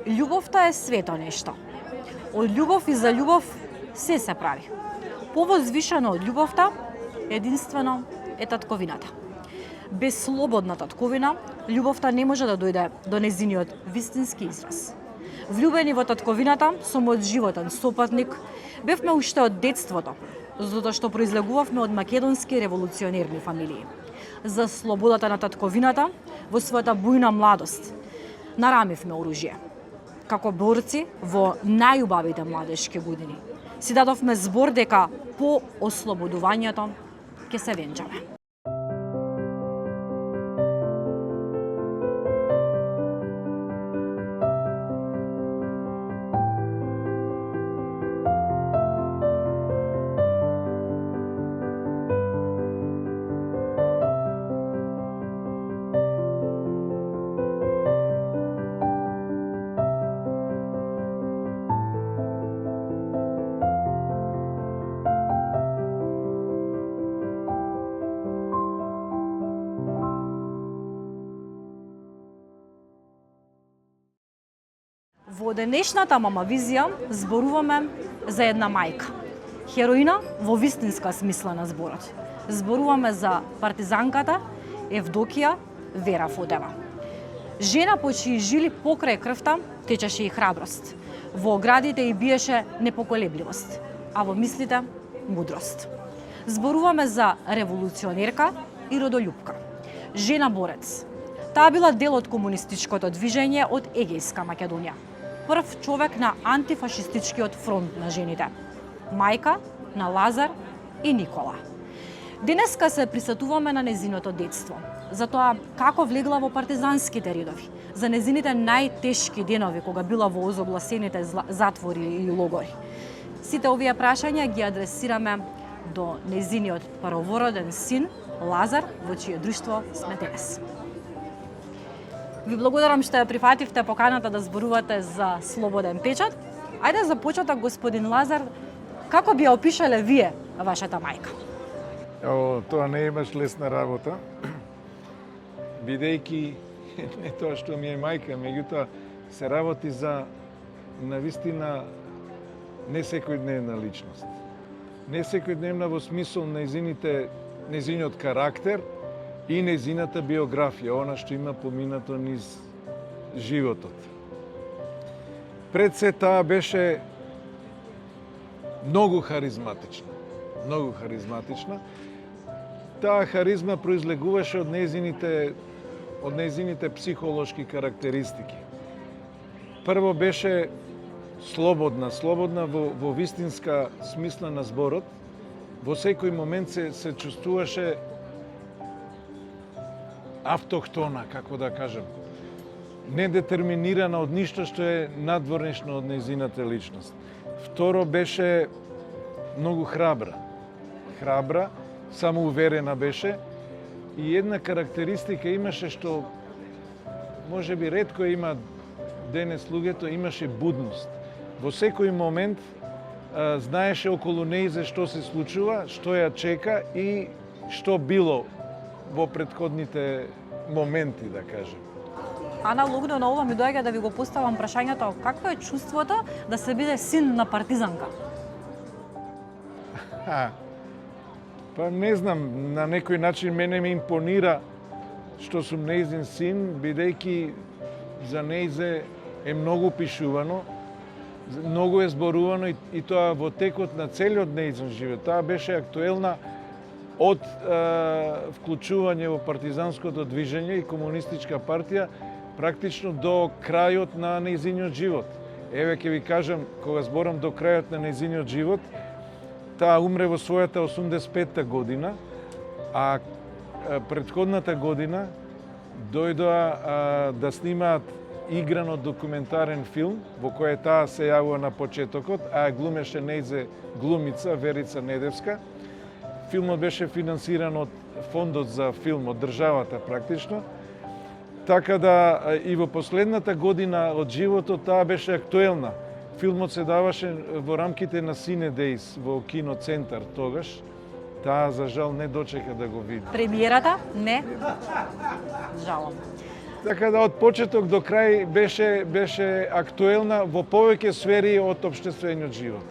Љубовта е свето нешто. Од љубов и за љубов се прави. Повозвишено од љубовта, единствено е татковината. Без слободна татковина, љубовта не може да дојде до незиниот вистински израз. Влюбени во татковината, со мојот животен сопатник, бевме уште од детството, затоа што произлегувавме од македонски револуционерни фамилии. За слободата на татковината, во својата бујна младост, нарамивме оружје. Како борци во најубавите младешки години, си дадовме збор дека по ослободувањето ќе се венчаме. Во денешната мамавизија зборуваме за една мајка. Хероина во вистинска смисла на зборот. Зборуваме за партизанката Евдокија Вера Фотева. Жена по чии жили покрај крвта течеше и храброст. Во градите и биеше непоколебливост, а во мислите мудрост. Зборуваме за револуционерка и родолюбка. Жена борец. Таа била дел од комунистичкото движење од Егејска Македонија. Прв човек на антифашистичкиот фронт на жените. Мајка на Лазар и Никола. Денеска се присетуваме на незиното детство, за тоа како влегла во партизанските редови, за незините најтешки денови кога била во озогласените затвори и логори. Сите овие прашања ги адресираме до незиниот првороден син Лазар, во чие друштво сме денес. Ви благодарам што ја прифативте поканата да зборувате за слободен печат. Ајде за почеток, господин Лазар, како би ја опишале вие вашата мајка? Тоа не е баш лесна работа, бидејќи не тоа што ми е мајка, меѓутоа се работи за навистина не секојдневна личност. Не секојдневна во смисол незиниот карактер и незината биографија, она што има поминато низ животот. Пред се таа беше многу харизматична. Многу харизматична. Таа харизма произлегуваше од незините психолошки карактеристики. Прво беше слободна во вистинска смисла на зборот. Во секој момент се чувствуваше автохтона, како да кажем, недетерминирана од ништо што е надворешно од незината личност. Второ, беше многу храбра, самоуверена беше и една карактеристика имаше што може би ретко има денес луѓето, имаше будност. Во секој момент знаеше околу нејзе што се случува, што ја чека и што било во претходните моменти, да кажем. Аналогно на ова ми доаѓа да ви го поставам прашањето, какво е чувството да се биде син на партизанка? Па не знам, на некој начин мене ме импонира што сум нејзин син, бидејќи за нејзе е многу пишувано, многу е зборувано и тоа во текот на целиот нејзин живот. Таа беше актуелна од вклучување во партизанското движење и комунистичка партија практично до крајот на нејзиниот живот. Еве ќе ви кажам, кога зборам до крајот на нејзиниот живот, таа умре во својата 85-та година, а претходната година дојдоа да снимаат играно документарен филм во кој таа се јавува на почетокот, а ја глумеше нејзе глумица Верица Недевска. Филмот беше финансиран од фондот за филм, од државата практично. Така да и во последната година од животот таа беше актуелна. Филмот се даваше во рамките на Сине Дејс во киноцентар тогаш. Таа за жал не дочека да го види. Премиерата? Не. Жалам. Така да од почеток до крај беше актуелна во повеќе сфери од општествениот живот.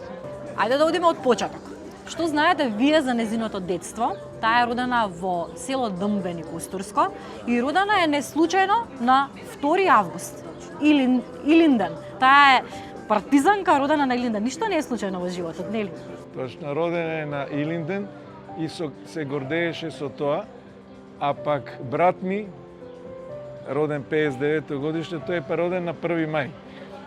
Ајде да одиме од почеток. Што знаете вие за незиното детство? Таа е родена во село Дмбени, Костурско, и родена е неслучајно на 2 август. Илинден. Таа е партизанка родена на Илинден. Ништо не е случајно во животот, нели? Точно, родена е на Илинден и се гордееше со тоа, а пак брат ми, роден 59 годиште, тој е роден на 1 мај.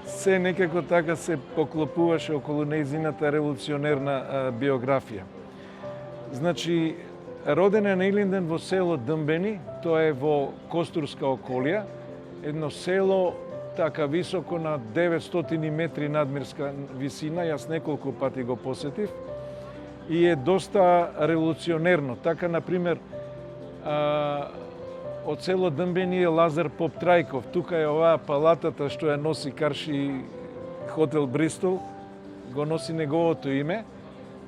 Се некако така се поклопуваше околу нејзината револуционерна биографија. Значи, родена на Илинден во село Дмбени, тоа е во Костурска околија, едно село така високо на 900 метри надморска висина, јас неколку пати го посетив, и е доста револуционерно. Така, например, од село Дмбени е Лазар Поп Трајков. Тука е оваа палатата што ја носи Карши хотел Бристол, го носи неговото име.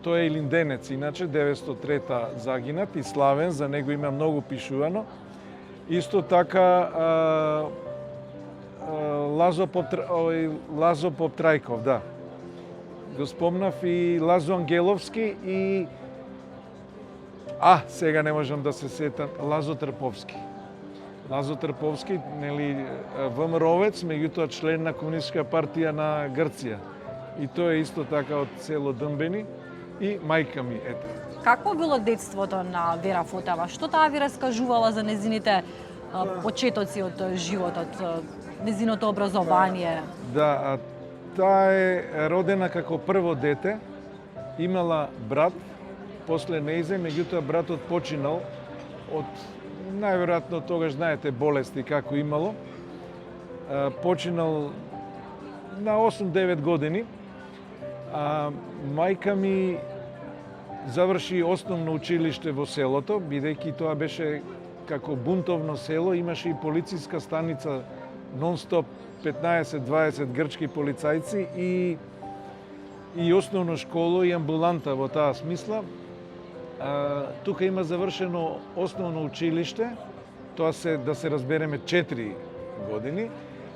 Тој е илинденец, иначе 903-та загинат и славен, за него има многу пишувано. Исто така Лазо Поп Трајков, да. Го спомнав и Лазо Ангеловски и сега не можам да се сетам, Лазо Трповски. Лазо Трповски, нели, ВМРО-вец, меѓутоа член на Комунистичка партија на Грција. И тој е исто така од село Дмбени и мајка ми, ете. Какво било детството на Вера Фотева? Што таа ви раскажувала за незините почетоци од животот, незиното образование? Да, таа е родена како прво дете, имала брат, после нејзе, меѓутоа братот починал од најверојатно тогаш знаете болести како имало. Починал на 8-9 години. Мајка ми заврши основно училиште во селото, бидејќи тоа беше како бунтовно село, имаше и полициска станица нон-стоп 15-20 грчки полицајци и основно школо и амбуланта во таа смисла. Тука има завршено основно училиште, тоа се, да се разбереме, 4 години.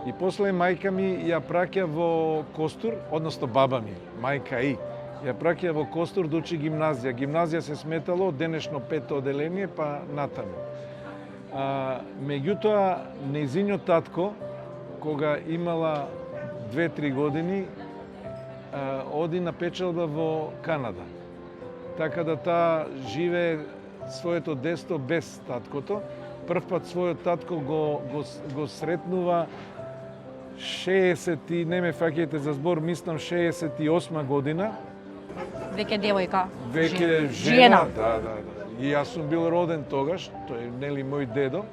И после мајка ми ја праќа во Костур, односно баба ми, мајка и, ја праќа во Костур да учи гимназија. Гимназија се сметало денешно 5-то оделение, па натаму. Меѓутоа, нејзиниот татко, кога имала 2-3 години, оди на печалба во Канада. Така да таа живее своето детство без таткото. Прв пат својот татко го сретнува 60 и не ме фаќајте за збор, мислам 68 година. Веќе девојка. Веќе жена. Да. И јас сум бил роден тогаш, тој нели мој дедо.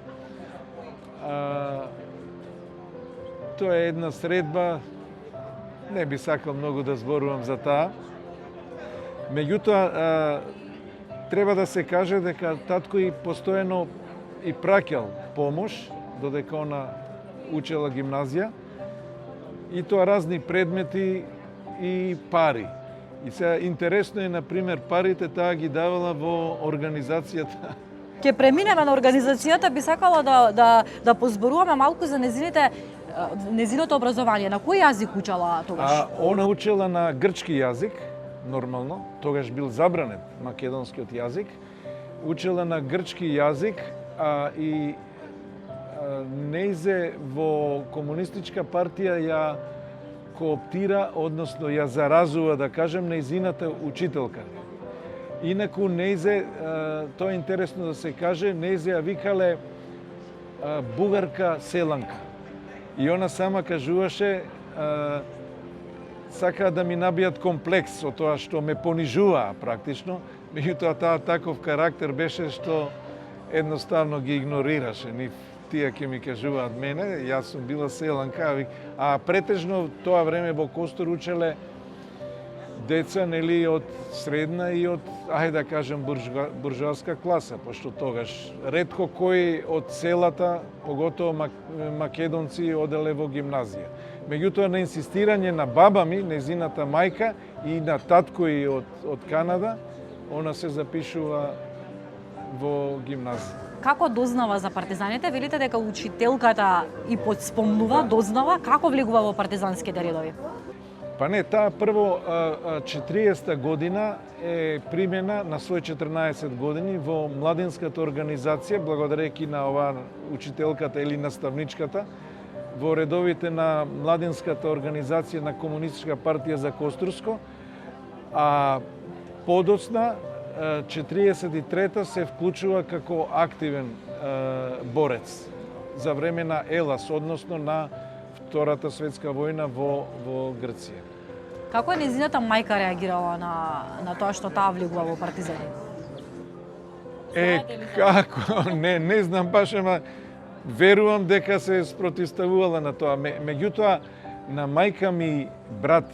Тоа е една средба, не би сакал многу да зборувам за таа. Меѓутоа, треба да се каже дека татко и постојано и праќал помош, додека она учела гимназија, и тоа разни предмети и пари. И сега интересно е, например, парите таа ги давала во организацијата. Ќе преминеме на организацијата, би сакала да позборуваме малку за незиното образование. На кој јазик учела тогаш? Она учела на грчки јазик, нормално, тогаш бил забранет македонскиот јазик. Учела на грчки јазик и нејзе во Комунистичка партија ја кооптира, односно ја заразува, да кажем, нејзината учителка. Инаку нејзе, тоа е интересно да се каже, нејзе ја викале бугарка селанка. И она сама кажуваше, сакаа да ми набијат комплекс со тоа што ме понижуваа практично, меѓутоа таа таков карактер беше што едноставно ги игнорираше. Нив тие ќе ми кажуваат мене, јас сум била селанка, а претежно тоа време во Костур учеле деца, нели, од средна и од, ајде да кажем, буржуазска класа, пошто тогаш ретко кој од селата, поготово македонци, оделе во гимназија. Меѓутоа, на инсистирање на баба ми, незината мајка, и на татко и од Канада, она се запишува во гимназија. Како дознава за партизаните? Велите дека учителката и спомнува, дознава како влегува во партизанските редови? Па не, таа прво 40-та година е примена на свој 14 години во младинската организација, благодарејќи на оваа учителката или наставничката, во редовите на младинската организација на Комунистичка партија за Коструско, а подоцна 43-та се вклучува како активен борец за време на ЕЛАС, односно на Втората светска војна во Грција. Како е нејзината мајка реагирала на тоа што таа влегува во партизани? Како? Не знам баш, ама верувам дека се спротивставувала на тоа. Меѓутоа, на мајка ми брат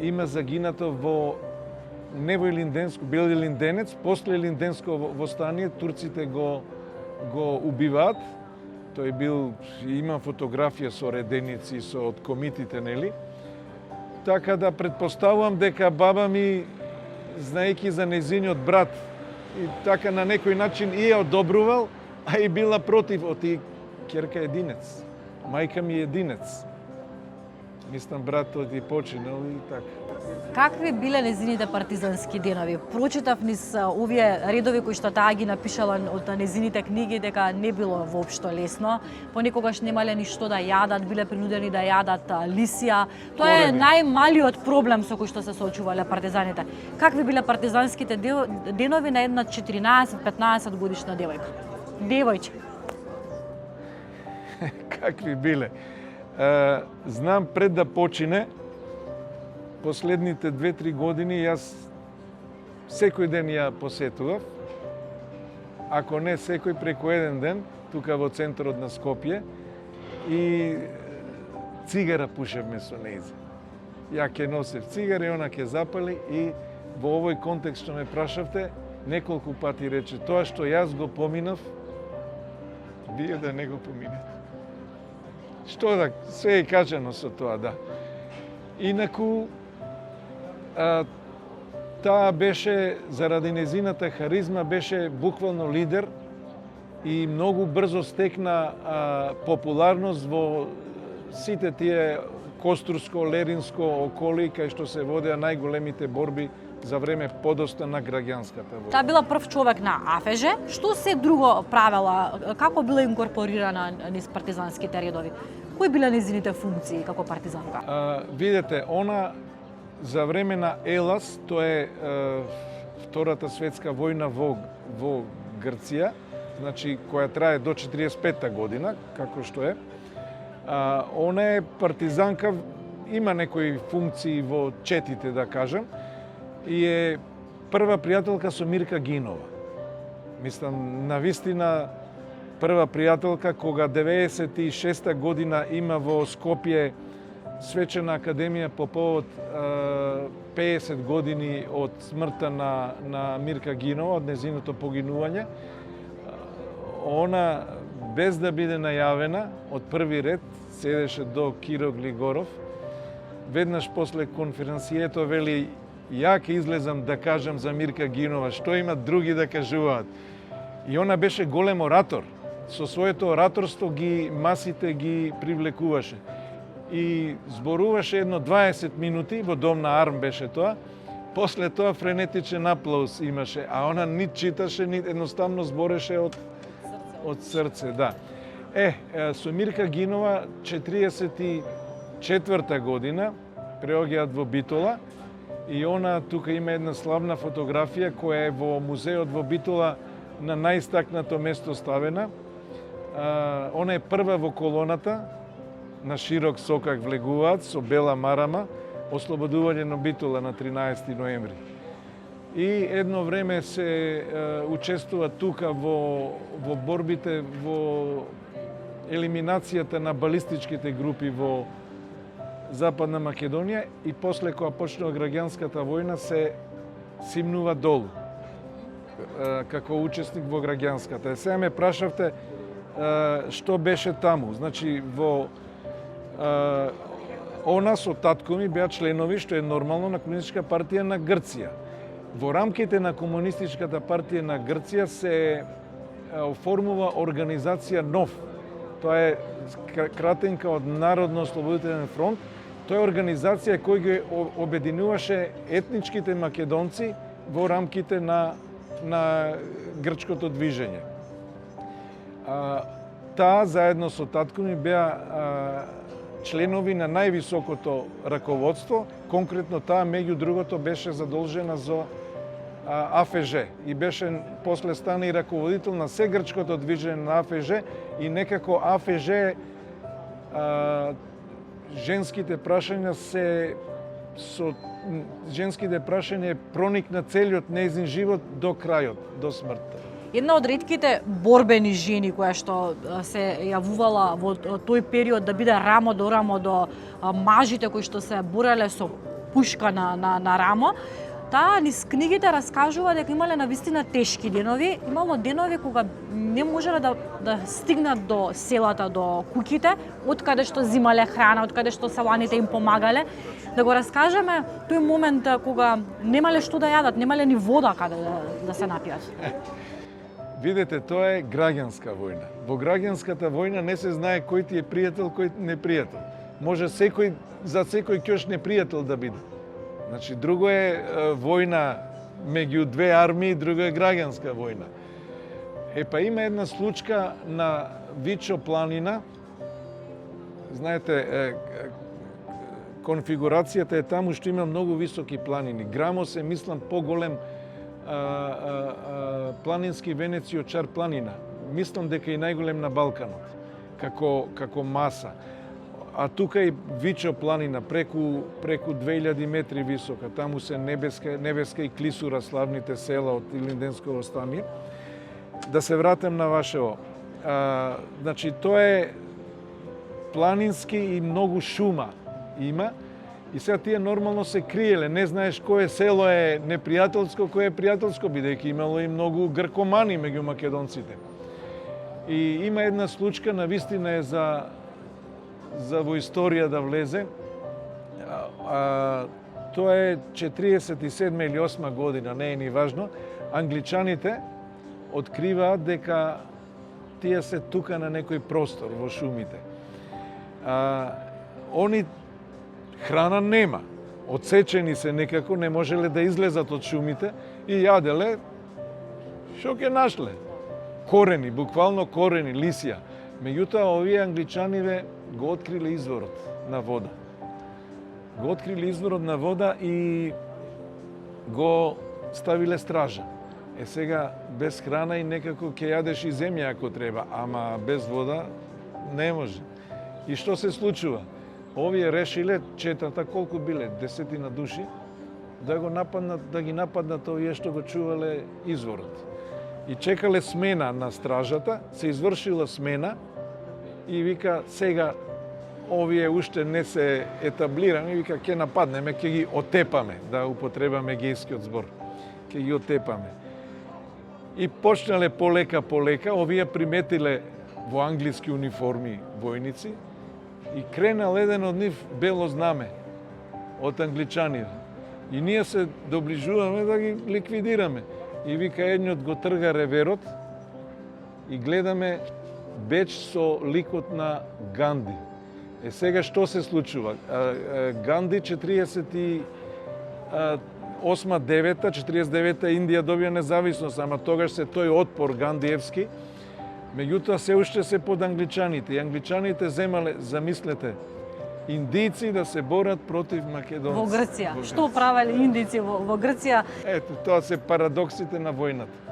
има загинато во не во Илинденско, бил Илинденец, после Илинденско востание турците го убиваат. Тој бил, има фотографија со реденици, со од комитите, нели? Така да предпоставувам дека баба ми, знаејќи за нејзиниот брат, и така на некој начин и ја одобрувал, а и била против, оти ќерка е единец. Мајка ми е единец. Мислам, братот и починал и така. Какви биле нејзините партизански денови? Прочитав низ овие редови кои што таа ги напишала од нејзините книги дека не било воопшто лесно. Понекогаш немале ни што да јадат, биле принудени да јадат лисија. Тоа е најмалиот проблем со кој што се соочувале партизаните. Какви биле партизанските денови на една 14-15 годишна девојка? Девојче. Какви биле? Знам пред да почине, последните 2-3 години јас секој ден ја посетував, ако не секој преку еден ден, тука во центарот на Скопје, и цигара пушевме со нејзе. Ја ќе носев цигара и она ќе запали, и во овој контекст што ме прашавте, неколку пати рече, тоа што јас го поминав, вие да не го поминете. Што да, се е кажано со тоа, да. Инаку, таа беше, заради незината харизма, беше буквално лидер и многу брзо стекна популарност во сите тие Коструско, Леринско околи, кај што се водеа најголемите борби за време подоста на граѓанската војна. Таа била прв човек на АФЖ. Што се друго правела? Како била инкорпорирана низ партизанските редови? Кои биле нејзините функции како партизанка? Видете, она за време на ЕЛАС, тоа е Втората светска војна во Грција, значи која трае до 45-та година, како што е. Она е партизанка, има некои функции во четите, да кажам, и е прва пријателка со Мирка Гинова. Мислам, навистина прва пријателка, кога 96-та година има во Скопје свечена академија по повод 50 години од смртта на Мирка Гинова, од незиното погинување. Она, без да биде најавена, од први ред седеше до Киро Глигоров. Веднаш после конференцијето вели, ја ќе излезам да кажам за Мирка Гинова, што имат други да кажуваат. И она беше голем оратор. Со своето ораторство масите ги привлекуваше. И зборуваше едно 20 минути, во Дом на Арм беше тоа. После тоа френетичен аплауз имаше, а она ни читаше, ни едноставно збореше од срце, да. Со Мирка Гинова 44-та година преоѓаат во Битола, и она тука има една славна фотографија која е во музеот во Битола на најстакнато место ставена. Она е прва во колоната, на широк сокак влегуваат со бела марама, ослободување на Битола на 13 ноември. И едно време се учествува тука во борбите, во елиминацијата на балистичките групи во Западна Македонија, и после кога почнува граѓанската војна се симнува долу како учесник во граѓанската. Сега ме прашавте што беше таму. Значи, она со татко ми беа членови, што е нормално, на Комунистичка партија на Грција. Во рамките на Комунистичката партија на Грција се оформува организација НОВ. Тоа е кратенка од Народно-ослободителен фронт. Тоа е организација која ги обединуваше етничките македонци во рамките на грчкото движење. Таа заедно со татко ми беа членови на највисокото раководство, конкретно таа меѓу другото беше задолжена за АФЖ и беше после стана и раководител на се грчкото движење на АФЖ и некако АФЖ женските прашања женските прашања проникна целиот нејзин живот до крајот, до смртта. Една од ретките борбени жени која што се јавувала во тој период да биде рамо до мажите кои што се бореле со пушка на рамо, таа низ книгите раскажува дека имале навистина тешки денови, имало денови кога не можеле да стигнат до селата, до куќите, откаде што зимале храна, откаде што селаните им помагале. Да го раскажеме тој момент кога немале што да јадат, немале ни вода каде да се напијат. Видете, тоа е граѓанска војна. Во граѓанската војна не се знае кој ти е пријател, кој непријател. Може за секој ќош непријател да биде. Значи, друго е војна меѓу две армии, друго е граѓанска војна. Па има една случка на Вичо планина. Знаете, конфигурацијата е таму што има многу високи планини. Грамос е, мислам, поголем планински венеци од Чар планина. Мислам дека е најголем на Балканот, како маса. А тука и Вичо планина, преку 2000 метри висока. Таму се Небеска и Клисура, славните села од Илинденсково стамие. Да се вратам на вашево. Значи, тоа е планински и многу шума има. И сега тие нормално се криеле, не знаеш кое село е непријателско, кое е пријателско, бидејќи имало и многу гркомани меѓу македонците. И има една случка, навистина е за во историја да влезе. Тоа е 47 или 8 година, не е ни важно. Англичаните откриваат дека тие се тука на некој простор во шумите. Они храна нема. Отсечени се некако, не можеле да излезат од шумите и јаделе што ќе нашле. Корени, буквално корени, лисија. Меѓутоа, овие англичаниве го откриле изворот на вода. Го откриле изворот на вода и го ставиле стража. Сега без храна и некако ќе јадеш и земја ако треба, ама без вода не може. И што се случува? Овие решиле, четата, колку биле, 10 души, да ги нападнат овие што го чувале изворот. И чекале смена на стражата, се извршила смена и вика, сега овие уште не се етаблирани, вика, ќе нападнеме, ќе ги отепаме, да употребаме гејскиот збор, ќе ги отепаме. И почнале полека, овие приметиле во англиски униформи војници, и кренал еден од нив бело знаме од англичаниве. И ние се доближуваме да ги ликвидираме. И вика, едниот го трга реверот и гледаме беч со ликот на Ганди. Сега што се случува? Ганди 49-та Индија добија независност, ама тогаш се тој отпор гандиевски. Меѓутоа се уште се под англичаните. И англичаните земале, замислете, индици да се борат против македонци. Во Грција. Што правеле индици во Грција? Ето, тоа се парадоксите на војната.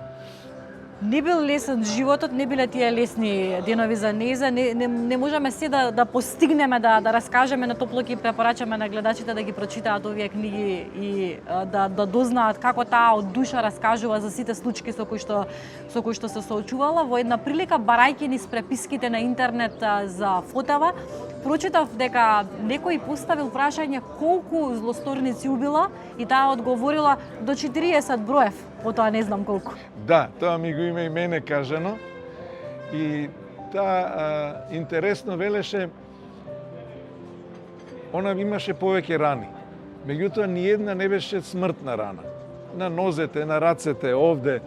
Не бил лесен животот, не биле тие лесни денови за Нејза. Не можеме се да постигнеме, да раскажеме, на топло ќе препорачаме на гледачите да ги прочитаат овие книги и да дознаат како таа од душа раскажува за сите случаи со кои што се соочувала. Во една прилика, барајќи низ преписките на интернет за Фотева, прочитав дека некој поставил прашање колку злосторници убила и таа одговорила до 40 броев, потоа не знам колку. Да, тоа ми го има и мене кажано. И таа интересно велеше, она имаше повеќе рани. Меѓутоа, ниедна не беше смртна рана. На нозете, на рацете, овде.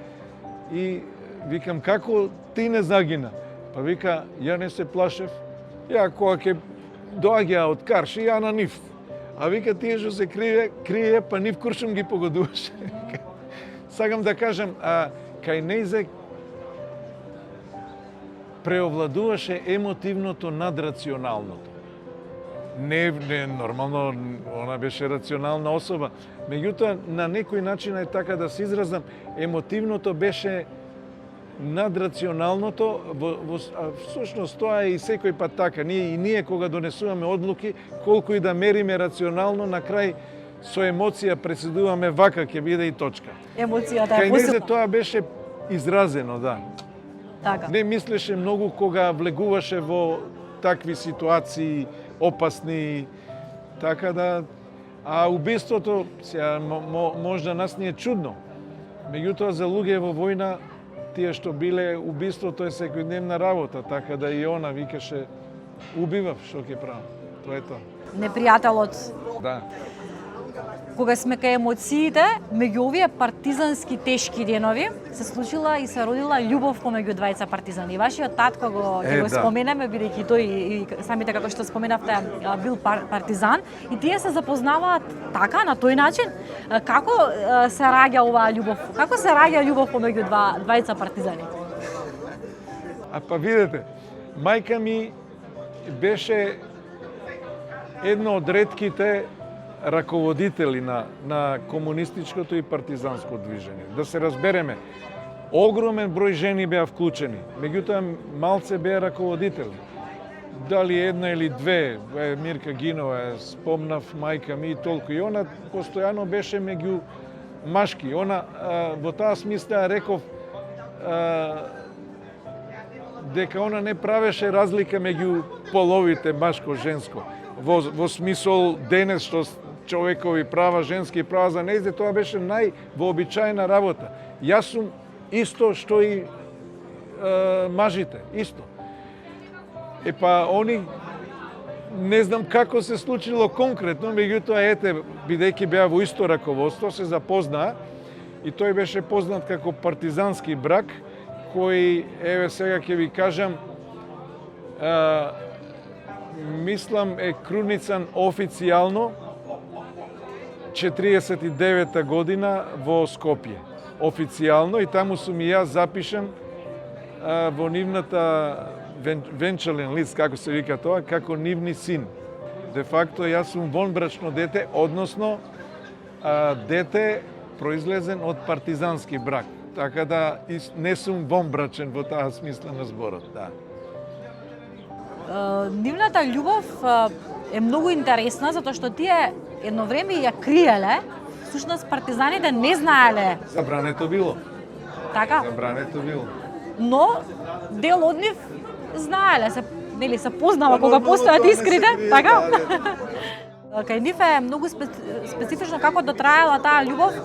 И викам, како ти не загина. Па вика, ја не се плашев, ја кога ќе доаѓа од Карши, ја на нив. А вика, тие што се крие, па нив куршум ги погодуваше. Сакам да кажам, кај нејзе преовладуваше емотивното над рационалното. Не, нормално, она беше рационална особа. Меѓутоа, на некој начин е така да се изразам, емотивното беше над рационалното, всушност тоа е и секој пат така. Ние кога донесуваме одлуки, колку и да мериме рационално, на крај со емоција преседуваме вака ќе биде и точка. Емоцијата е Кај незе тоа беше изразено, да. Така. Не мислеше многу кога влегуваше во такви ситуации опасни, така да. А убиството, сега можда нас ни е чудно. Меѓутоа за луѓе во војна, тие што биле, убиството е секојдневна работа, така да и она викаше убивав, што ќе правам. Тоа е тоа. Непријателот. Да. Кога сме кај емоциите, меѓу овие партизански тешки денови се случила и се родила љубов помеѓу двајца партизани. Вашиот татко го споменаме, бидејќи тој и самите како што споменавте бил партизан, и тие се запознаваат така, на тој начин. Како се раѓа оваа љубов? Како се раѓа љубов помеѓу двајца партизани? Па видете, мајка ми беше една од ретките раководители на комунистичкото и партизанско движење. Да се разбереме, огромен број жени беа вклучени, меѓутоа малце беа раководители. Дали една или две, Мирка Гинова, спомнав мајка ми и толку. И она постојано беше меѓу машки. Она во таа смисла реков дека она не правеше разлика меѓу половите, машко-женско. Во смисол денес што човекови права, женски права, за нејзе тоа беше највообичаена работа. Јас сум исто што и мажите, исто. Епа, они, не знам како се случило конкретно, меѓутоа, ете, бидејќи беа во исто раководство, се запознаа и тој беше познат како партизански брак, кој, еве сега ќе ви кажам, мислам е круницан официјално 49 година во Скопје. Официјално, и таму сум и јас запишан во нивната венчален лист, како се вика тоа, како нивни син. Де факто јас сум вонбрачно дете, односно дете произлезен од партизански брак. Така да не сум вонбрачен во таа смисла на зборот, да. Нивната љубов е многу интересна, затоа што тие едно време ја криеле, всушност партизаните не знаеле. Забрането било. Така? Забрането било. Но дел од нив знаеле, се познава кога постојат искрите, така? Кај нив е многу специфично како дотраела таа љубов,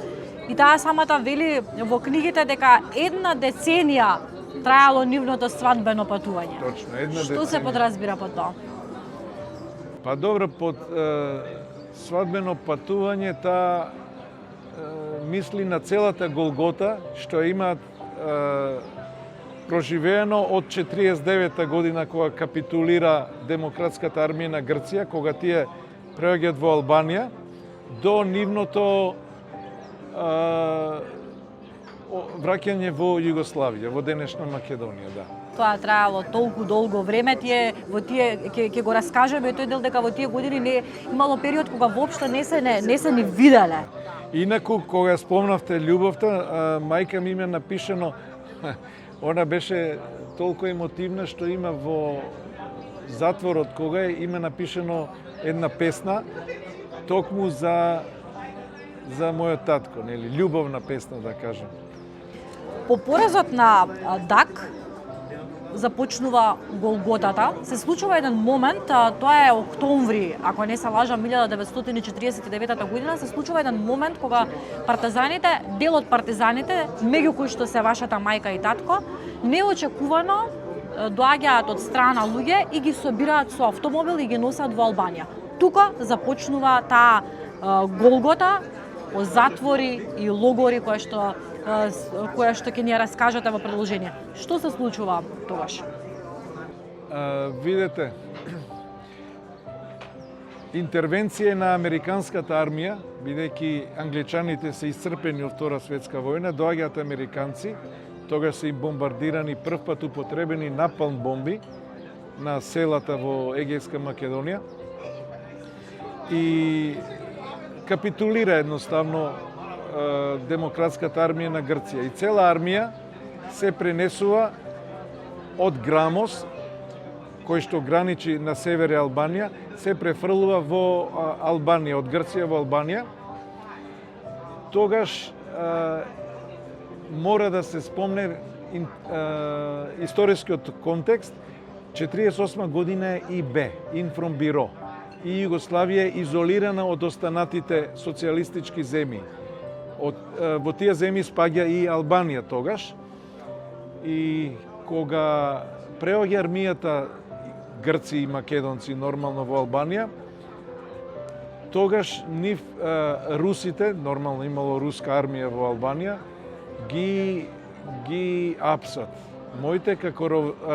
и таа самата вели во книгите дека 1 деценија траело нивното свадбено патување. Точно, 1 деценија. Што се подразбира под тоа? Па добро, под свадбено патување таа мисли на целата Голгота што имаат проживеено од 49 година кога капитулира Демократската армија на Грција, кога тие преоѓаат во Албанија, до нивното враќање во Југославија, во денешна Македонија, да. Тоа траело толку долго време, ќе го раскажеме тој дел дека во тие години не имало период кога воопшто не се ни виделе. Инаку кога спомнавте љубовта, мајка ми има напишано, она беше толку емотивна што има во затворот кога има напишано една песна токму за мојот татко, нели, љубовна песна да кажам. По поразот на Дак започнува Голготата. Се случува еден момент, тоа е октомври, ако не се лажам, 1949 година, се случува еден момент кога партизаните, дел од партизаните, меѓу кои што се вашата мајка и татко, неочекувано доаѓаат од страна луѓе и ги собираат со автомобил и ги носат во Албанија. Тука започнува таа Голгота по затвори и логори кои што ќе ни ја раскажете во продолжение. Што се случува тогаш? Видете, интервенција на американската армија, бидејќи англичаните се исцрпени од Втора светска војна, доаѓаат американци, тогаш се и бомбардирани прв пат употребени напалм бомби на селата во Егејска Македонија и капитулира едноставно демократската армија на Грција. И цела армија се пренесува од Грамос, кој што граничи на север Албанија, се префрлува во Албанија, од Грција во Албанија. Тогаш мора да се спомне историскиот контекст. 48 година е ИБ, Информбиро, и Југославија е изолирана од останатите социјалистички земји. Во тие земји спаѓа и Албанија тогаш. И кога преоѓа армијата грци и македонци нормално во Албанија, тогаш нив русите, нормално имало руска армија во Албанија, ги апсат. Моите како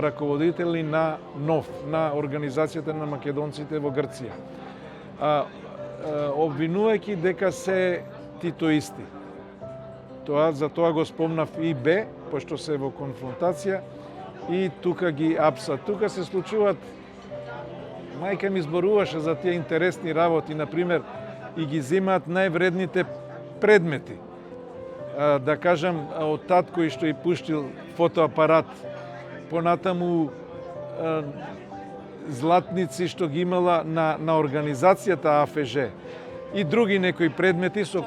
раководители на НОВ, на Организацијата на македонците во Грција, обвинувајќи дека се титоисти. За тоа го спомнав и Б, пошто се во конфронтација, и тука ги апсат. Тука се случуваат, мајка ми зборуваше за тие интересни работи, например, и ги земаат највредните предмети. Да кажам, од татко и што и пуштил фотоапарат, понатаму златници што ги имала на организацијата АФЖ и други некои предмети со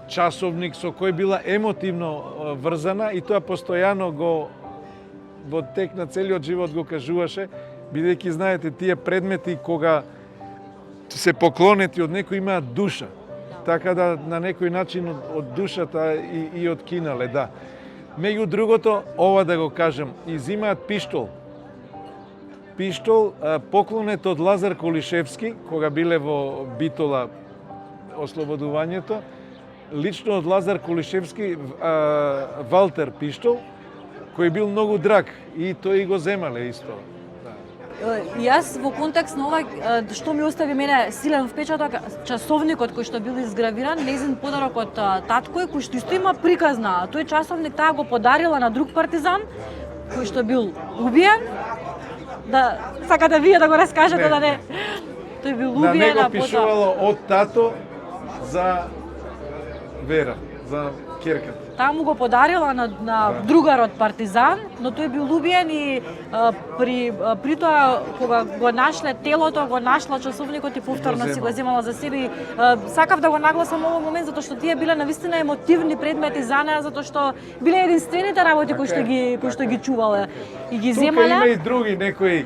часовник со кој била емотивно врзана и тоа постојано го во тек на целиот живот го кажуваше, бидејќи знаете тие предмети кога се поклонети од некој имаат душа. Така да на некој начин од душата и од кинале, да. Меѓу другото, ова да го кажам, изимаат пиштол. Пиштол, поклонет од Лазар Колишевски, кога биле во Битола ослободувањето, лично од Лазар Колишевски, Валтер пиштол, кој бил многу драг и тој го земале исто. Јас во контекст на ова, што ми остави мене силен впечаток, часовникот кој што бил изгравиран, нејзин подарок од татко, кој што исто има приказна. Тој часовник таа го подарила на друг партизан, кој што бил убиен. Да, сакате вие да го раскажете, да не? Тој бил убиен. На него пишувало од тато за Вера, за ќерката. Таа му го подарила на другарот партизан, но тој бил убиен и при тоа кога го нашле телото, го нашла часовникот и повторно си го земала за себе. Сакав да го нагласам овој момент затоа што тие биле навистина емотивни предмети за неа, затоа што биле единствените работи кои што ги чувале и ги земале. Тука има и други некои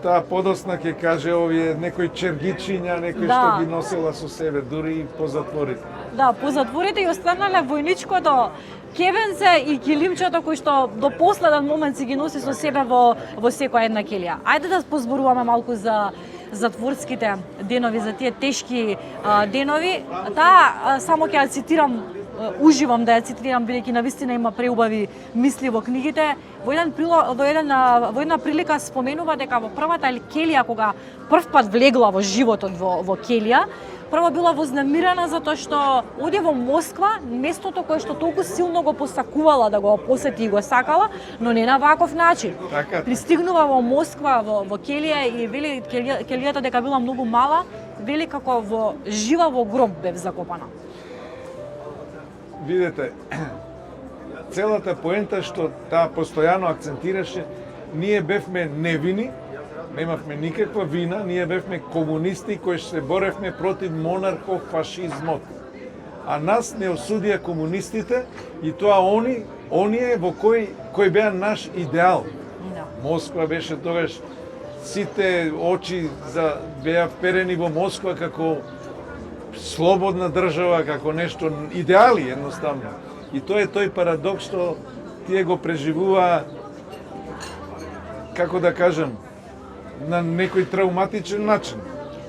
таа подосна ќе каже овие некои чергичиња, некои што ги носела со себе, дури и по затворите. Да, по затворите и останале војничкото кевенце и килимчето кој што до последен момент си ги носи со себе во секоја една келија. Ајде да позборуваме малку за затворските денови, за тие тешки денови. Таа само ќе ја цитирам, уживам да ја цитирам, бидејќи навистина има преубави мисли во книгите. Во една прилика споменува дека во првата келија, кога прв пат влегла во животот во келија, прво била вознемирена затоа што оди во Москва, местото кое што толку силно го посакувала да го посети и го сакала, но не на ваков начин. Пристигнува во Москва во келија и вели келијата дека била многу мала, вели како жива во гроб бев закопана. Видете, целата поента што таа постојано акцентираше, ние бевме невини, немавме никаква вина, ние бевме комунисти кои се боревме против монархофашизмот. А нас не осудија комунистите и тоа оние во кој беа наш идеал. Москва беше тогаш, сите очи беа вперени во Москва како слободна држава, како нешто идеали едноставно. И тоа е тој парадокс што тие го преживуваа, како да кажам, на некој травматичен начин.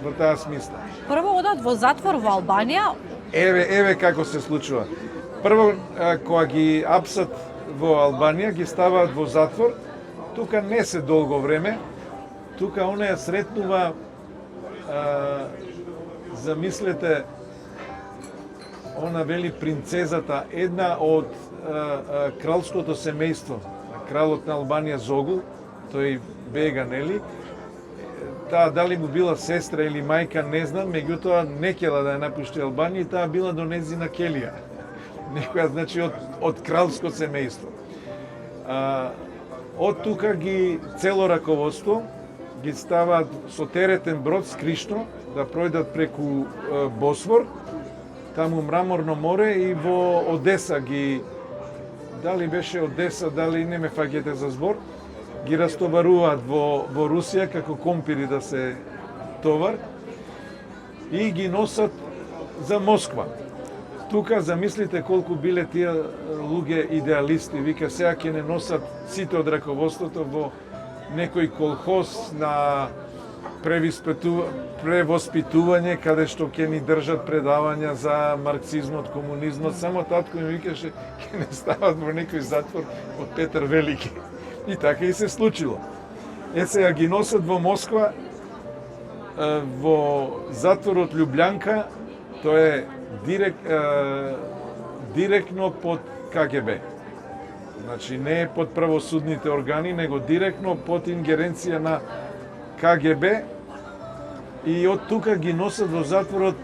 во таа смисла. Прво одат во затвор во Албанија. Еве како се случува. Прво, кога ги апсат во Албанија, ги ставаат во затвор, тука не се долго време, тука онеја сретнува, замислете, она вели принцезата, една од кралското семејство, кралот на Албанија Зогул, тој бега, нели? Таа дали му била сестра или мајка, не знам, меѓутоа не кела да ја напушти Албанија и таа била до незина келија. Некоја, значи, од кралско семејство. Од тука ги цело раководство ги ставаат со теретен брод скришно да пројдат преку Босфор, таму Мраморно море и во Одеса ги, дали беше Одеса, дали не ме фаќате за збор, ги растоваруваат во Русија како компири да се товар и ги носат за Москва. Тука замислите колку биле тие луѓе идеалисти, вика сега ќе не носат сите од раководството во некој колхоз на превоспитување, каде што ќе ни држат предавања за марксизмот, комунизмот, само татко ми викаше ќе не стават во некој затвор од Петар Велики. И така и се случило. Сега ги носат во Москва, во затворот Љубљанка, тоа е директно под КГБ. Значи не е под правосудните органи, него директно под ингеренција на КГБ и од тука ги носат во затворот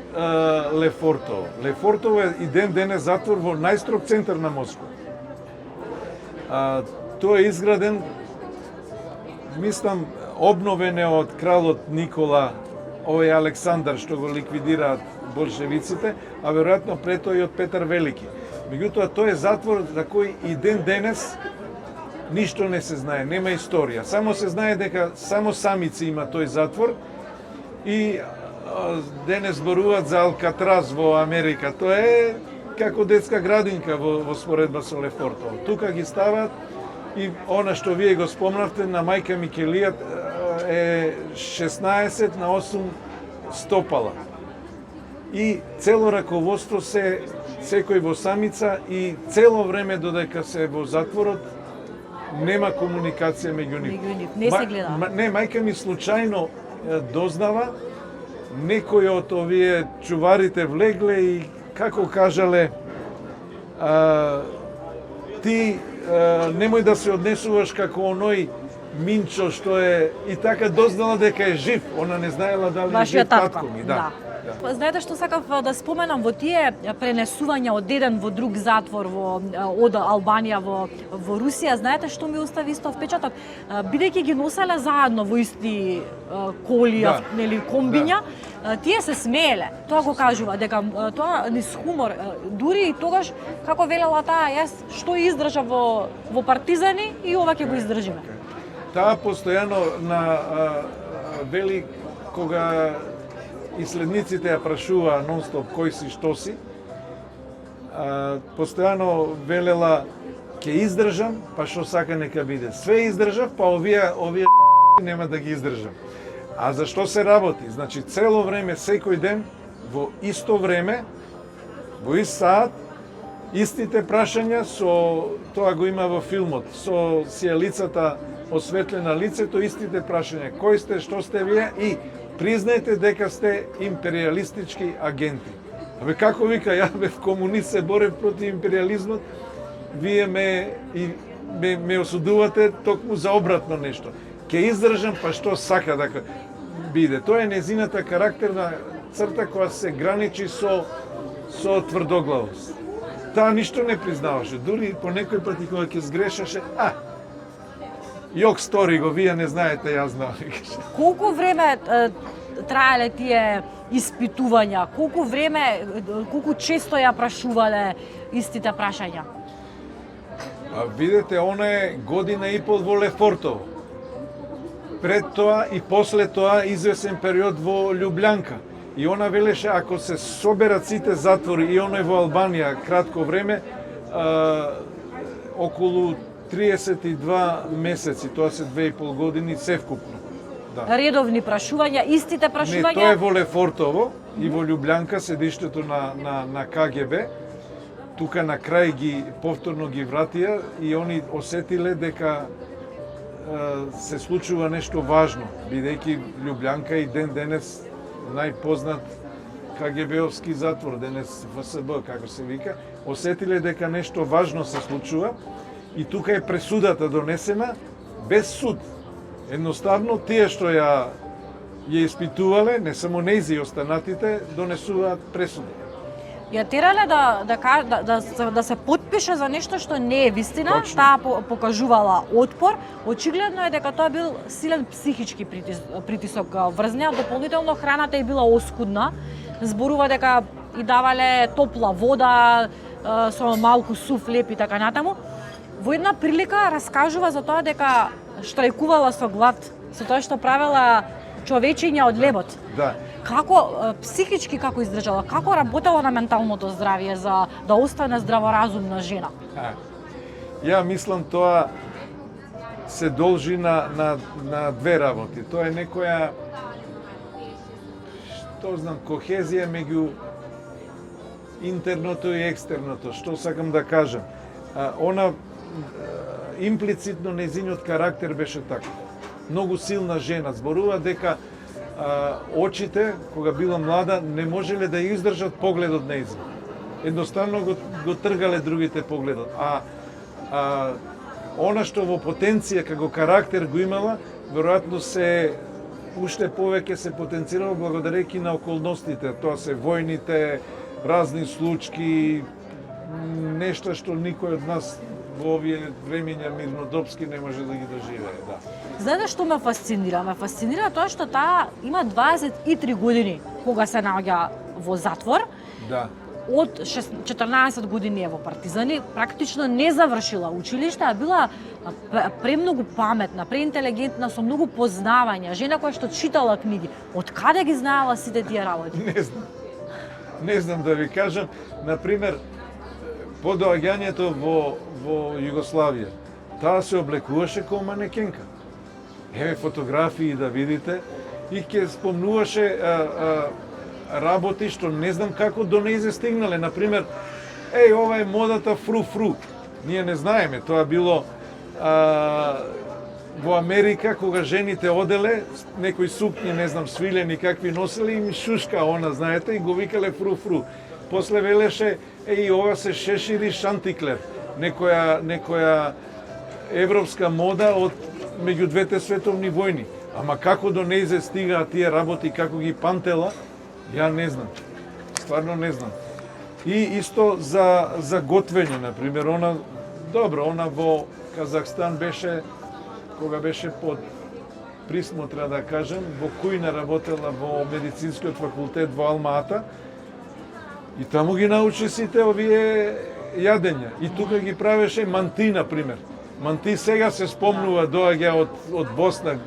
Лефортово. Лефортово е и ден денес затвор во најстрог центар на Москва. Тој е изграден, мислам, обновен е од кралот Никола, овој Александар што го ликвидираат болшевиците, а веројатно пред тој и од Петар Велики. Меѓутоа, тој е затвор за кој и ден денес ништо не се знае, нема историја. Само се знае дека само самици има тој затвор и денес зборуваат за Алкатраз во Америка. Тоа е како детска градинка во споредба со Лефортово. Тука ги ставаат и она што вие го спомнавте на мајка Микелија е 16 на 8 стопала. И цело раководство секој во самица и цело време додека се во затворот нема комуникација меѓу нив. Не се гледа. Не, мајка ми случајно дознава, некој од овие чуварите влегле и како кажале, ти немој да се однесуваш како оној Минчо што е и така дознала дека е жив, она не знаела дали е жив татко ми. Да. Знаете што сакав да споменам во тие пренесувања од еден во друг затвор од Албанија во Русија, знаете што ми остави исто впечаток? Бидејќи ги носеле заедно во исти коли, нели комбиња, тие се смееле. Тоа го кажува дека тоа низ хумор, дури и тогаш како велела таа, јас што издржав во партизани и ова ќе го издржиме. Таа постојано вели кога исследниците ја прашуваа нон-стоп кој си, што си, постојано велела ќе издржам, па што сака нека биде. Све издржав, па овие нема да ги издржам. А за што се работи? Значи цело време, секој ден, во исто време, во ист саат, истите прашања, со тоа го има во филмот, со сијалицата осветлена лицето, истите прашања. Кој сте, што сте вие и признајте дека сте империалистички агенти. Абе како вика, ја бев комунист, се борев против империализмот, вие ме осудувате токму за обратно нешто. Ке издржам, па што сака да биде. Тоа е незината карактерна црта која се граничи со тврдоглавост. Таа ништо не признаваше, дури по некој пати кога ќе сгрешаше, јок стори го, вие не знаете, јас знам. Колку време траеле тие испитувања? Колку често ја прашувале истите прашања? Видете, она е година и пол во Лефортово. Пред тоа и после тоа извесен период во Љубљанка. И она велеше, ако се соберат сите затвори и оној во Албанија кратко време, околу 32 месеци, тоа се 2,5 години севкупно. Да. редовни прашувања, истите Не, прашувања. тоа е во Лефортово и во Љубљанка, седиштето на КГБ. Тука на крај ги повторно ги вратија и они осетиле дека се случува нешто важно, бидејќи Љубљанка и ден денес најпознат КГБ-овски затвор, денес ФСБ, како се вика, осетиле дека нешто важно се случува и тука е пресудата донесена без суд. Едноставно, тие што ја испитувале, не само нејзи и останатите, донесуваат пресуда. Ја терале да се потпише за нешто што не е вистина. Точно. Таа покажувала отпор. Очигледно е дека тоа бил силен психички притисок врз неа. Дополнително храната е била оскудна. Зборува дека и давале топла вода со малку сув леп и така натаму. Во една прилика раскажува за тоа дека штрајкувала со глад, со тоа што правела човечења од лебот. Да. Како психички како издржала, како работела на менталното здравје за да остане здраворазумна жена? Ја мислам тоа се должи на две работи. Тоа е некоја, што знам, кохезија меѓу интерното и екстерното. Што сакам да кажам? Она имплицитно нејзиниот карактер беше така. Многу силна жена. Зборува дека очите, кога била млада, не можеле да ја издржат погледот нејзин. Едноставно го тргале другите погледот. Она што во потенција како карактер го имала, веројатно се уште повеќе се потенцирало благодарејќи на околностите. Тоа се војните, разни случки, нешто што никој од нас во овие времиња мирнодопски не може да ги доживее. Да. Знаете што ме фасцинира? Ме фасцинира тоа што таа има 23 години кога се наоѓа во затвор. Да. Од 14 години е во партизани, практично не завршила училиште, а била премногу паметна, преинтелигентна, со многу познавања, жена која што читала книги. Од каде ги знаела сите тие работи? Не знам. Не знам да ви кажам, например, по доаѓањето во Југославија, таа се облекуваше како манекенка. Еве фотографии да видите и ќе спомнуваше работи што не знам како до нејзе стигнале. Например, ова е модата фру-фру. Ние не знаеме, тоа било во Америка, кога жените оделе, некои сукњи, не знам, свилени какви носели, им шушка она, знаете, и го викале фру-фру. После велеше, ова се шешири шантиклер, некоја европска мода од меѓу двете световни војни. Ама како до нејзе стигаат тие работи, како ги пантела, ја не знам. Стварно не знам. И исто за готвење, например, она во Казахстан беше, кога беше под присмотра, да кажем, во кујна работела во медицинскиот факултет во Алма-Ата, и таму ги научи сите овие јадења. И тука ги правеше манти, например. Манти сега се спомнува, доаѓа од Босна.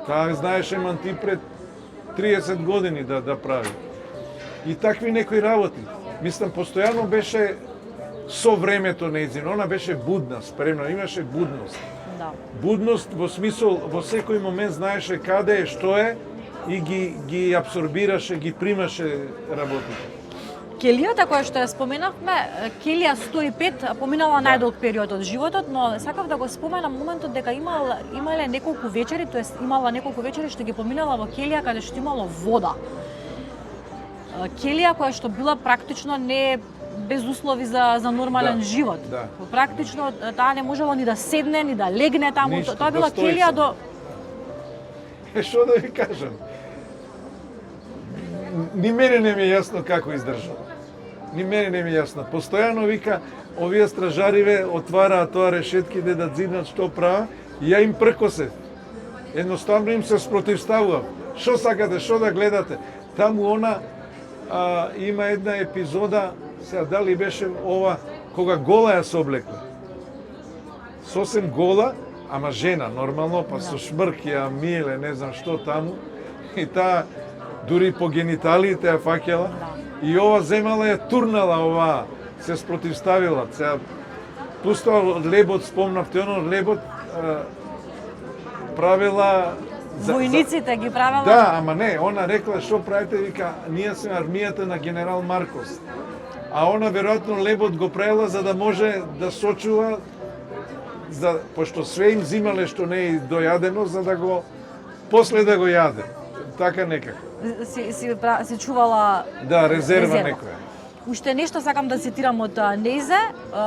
Таа знаеше манти пред 30 години да прави. И такви некои работи. Мислам, постојано беше со времето нејзин. Она беше будна, спремна, имаше будност. Да. Будност во смисол, во секој момент знаеше каде е, што е и ги абсорбираше, ги примаше работите. Келијата која што ја споменавме, Келија 105, поминала најдолг период од животот, но сакав да го споменам моментот дека имале неколку вечери, тоест имала неколку вечери што ги поминала во Келија каде што имало вода. Келија која што била практично не без услови за нормален живот. Да. Практично таа не можела ни да седне, ни да легне таму. Ништо, Тоа била да стои Келија само. Што да ви кажам? Ни мене не ми е јасно како издржала. Ни мене не ми е јасно. Постојано вика, овие стражариве отвараат тоа решетки де да дзиднат што права, и ја им пркосев. Едноставно им се спротивставувам. Што сакате, што да гледате? Таму она има една епизода, сега дали беше ова, кога гола ја се облекла. Сосем гола, ама жена, нормално, па со шмрк ја миеле, не знам што таму. И таа дури по гениталиите ја фаќала. И ова земала ја турнала, ова се спротивставила. Сега пустила од лебот, спомнавте, оно лебот правила војниците ги правела. Да, ама не, она рекла што правите, вика, ние сме армијата на генерал Маркос. А она веројатно лебот го правила за да може да сочува пошто све им зимале што не е дојадено за да го после да го јаде. Така некако. Си чувала Да, резерва некоја. Уште нешто сакам да цитирам од Нејзе,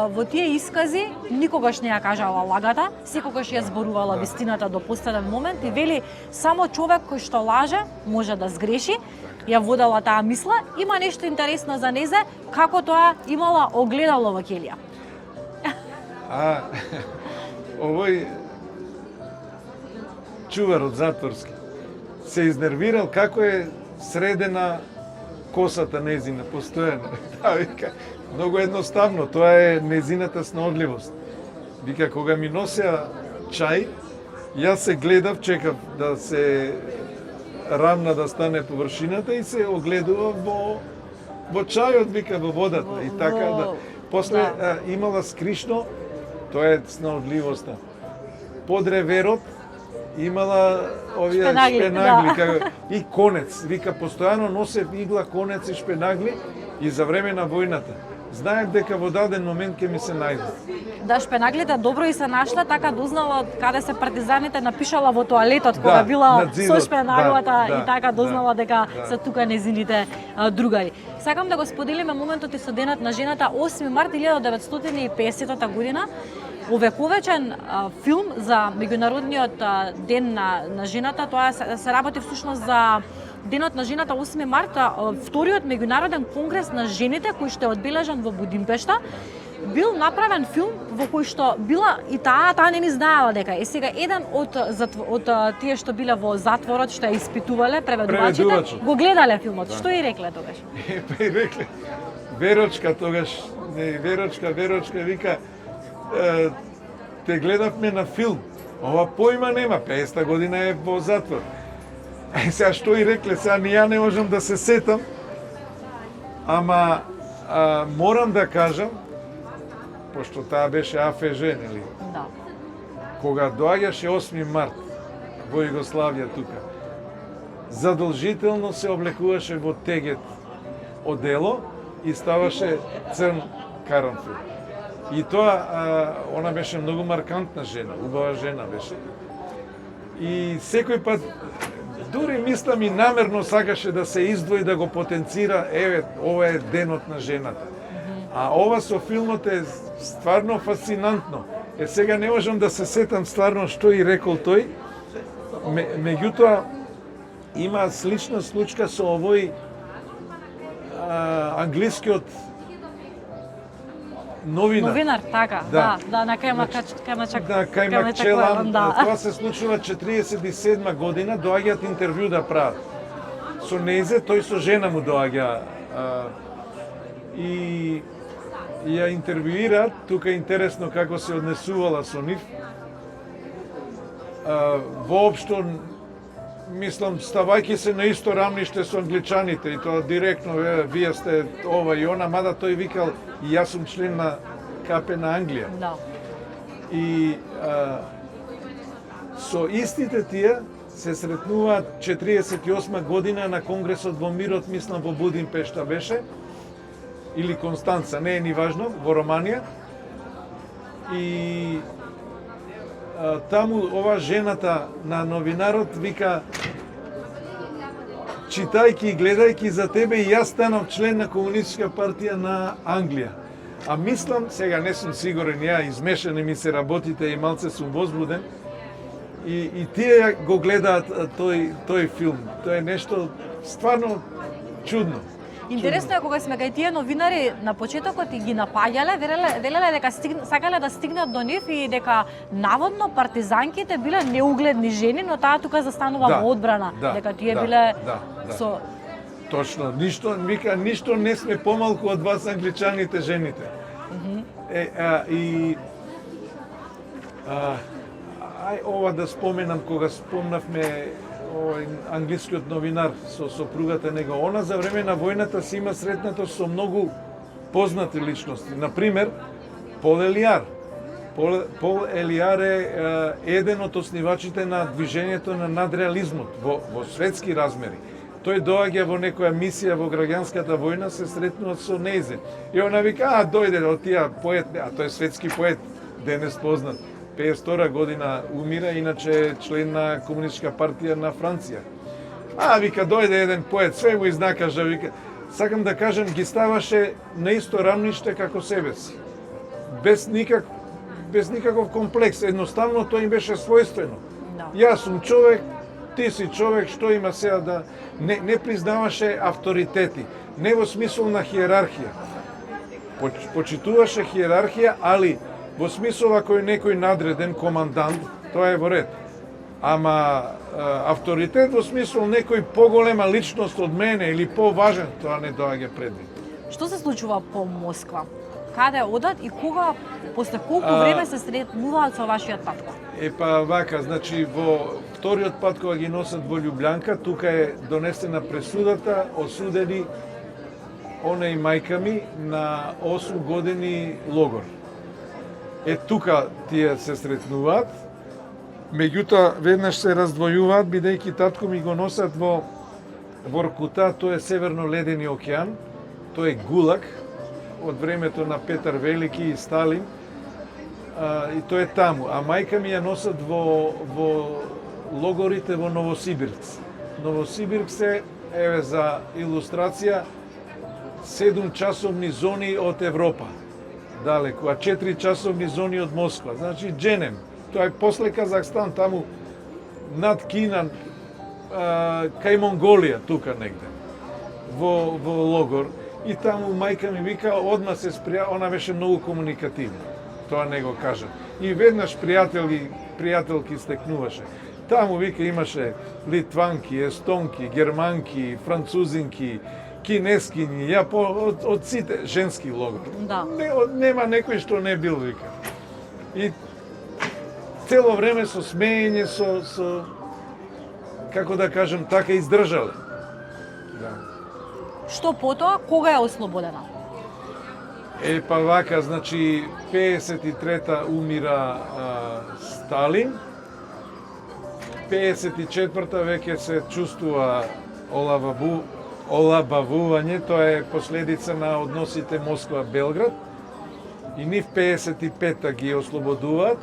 во тие искази никогаш не ја кажала лагата, секогаш ја зборувала вистината до последен момент и вели само човек кој што лаже може да сгреши. Ја водела таа мисла. Има нешто интересно за Нејзе, како тоа имала огледало во ќелија. Овој чуварот затворски се изнервирал како е средена косата нејзина, постојано. Да, вика, многу едноставно, тоа е нејзината снаодливост. Вика, кога ми носеа чај, јас се гледав, чекав да се рамна да стане површината и се огледував во чајот, вика, во водата. И така, да. После имала скришно, тоа е снаодливоста. Под реверот имала овие шпенагли и конец. Вика, постојано носев игла, конец и шпенагли и за време на војната. Знаев дека во даден момент ќе ми се најдат. Да, шпенаглите добро и се нашла, така дознала каде се партизаните, напишала во тоалетот кога била со шпенаглата и така дознала дека се тука незините другари. Сакам да го споделиме моментот и со денот на жената 8 март 1950 година. Овековечен филм за меѓународниот ден на жената, тоа се работи всушност за денот на жената 8 март, вториот меѓународен конгрес на жените кој што е одбележан во Будимпешта. Бил направен филм во кој што била и таа не ни знаела дека е сега еден од тие што биле во затворот, што ја испитувале преведувачите, го гледале филмот. Што и рекле тогаш? И рекле Верочка тогаш, Верочка вика, те гледавме на филм. Ова поима нема, 50 година е во затвор. Сега што и рекле, сега ни ја не можам да се сетам, ама морам да кажам, пошто таа беше АФЖ, нели? Да. Кога доаѓаше 8 март во Југославија тука, задолжително се облекуваше во тегет одело и ставаше црн карамфил. И тоа, она беше многу маркантна жена, убава жена беше. И секој пат, дури мислам и намерно сакаше да се издвои, да го потенцира, еве, ова е денот на жената. А ова со филмот е стварно фасцинантно. Сега не можам да се сетам стварно што и рекол тој, меѓутоа има слична случка со овој англискиот новинар, така, да, на Кајмакчелан, тоа се случува 47 година, доаѓаат интервју да прават. Со Нејзе, тој со жена му доаѓа и ја интервјуираат, тука е интересно како се однесувала со нив. Воопшто, мислам, ставајќи се на исто рамниште со англичаните и тоа директно, вие сте ова и она, мада тој викал, и јас сум член на КП на Англија. Да. И со истите тие се сретнуваат 48 година на Конгресот во мирот, мислам во Будимпешта беше, или Констанца, не е ни важно, во Романија. И таму ова жената на новинарот вика, читајќи и гледајќи за тебе и јас станав член на Комунистичка партија на Англија. А мислам, сега не сум сигурен, ја измешани ми се работите и малце сум возбуден, и тие го гледаат тој филм. Тоа е нешто стварно чудно. Интересно е кога сме кај тие новинари на почетокот и ги напаѓале, велеле дека сакале да стигнат до нив и дека наводно партизанките биле неугледни жени, но таа тука застанува во одбрана, дека тие биле со... Точно, ништо не сме помалку од вас англичаните жените. Ај ова да споменам, кога спомнавме англискиот новинар со сопругата него, она за време на војната си има сретнато со многу познати личности. Например, Пол Елијар. Пол Елијар е еден од основачите на движењето на надреализмот во светски размери. Тој доаѓа во некоја мисија во граѓанската војна, се сретнува со Нейзе. И она вика, дојде од тија поет, тој е светски поет, денес познат. 52 година умира, иначе е член на Комунистичка партија на Франција. Вика, дојде еден поет, све го изнакажа, вика. Сакам да кажам, ги ставаше на исто рамниште како себе си. Без никаков комплекс, едноставно тоа им беше својствено. Јас сум човек, ти си човек, што има сега да... Не признаваше авторитети, не во смисол на хиерархија. Почитуваше хиерархија, али во смисол ако е некој надреден командант, тоа е во ред. Ама авторитет во смисол некој поголема личност од мене или поважен, тоа не доаѓа предвид. Што се случува по Москва? Каде одат и кога, после колку време се сретнуваат со вашиот татко? Вака, значи во вториот пат кога ги носат во Љубљанка, тука е донесена пресудата, осудени она и мајка ми на 8 години логор. Тука тие се сретнуваат, меѓутоа веднаш се раздвојуваат, бидејќи татко ми го носат во Воркута, тоа е Северно-ледени океан, тоа е ГУЛАГ, од времето на Петар Велики и Сталин, и тоа е таму. А мајка ми ја носат во логорите во Новосибирц. Новосибирц е, еве за илустрација, 7 часовни зони од Европа, далеку, а 4 часовни зони од Москва. Значи, Дженем, тоа е после Казахстан, таму над Кина, кај Монголија, тука негде, во логор. И таму мајка ми вика, одма се сприја, она беше многу комуникативна. Тоа не го кажа. И веднаш пријателки стекнуваше. Таму вика имаше литванки, естонки, германки, французинки, кинескини, од сите женски логор. Да. Нема некој што не бил, вика. И цело време со смеење, со како да кажем, така издржале. Да. Што потоа, кога е ослободена? Вака, значи, 53-та умира Сталин, 54-та веќе се чувствува олабавување, тоа е последица на односите Москва-Белград, и нив 55-та ги ослободуваат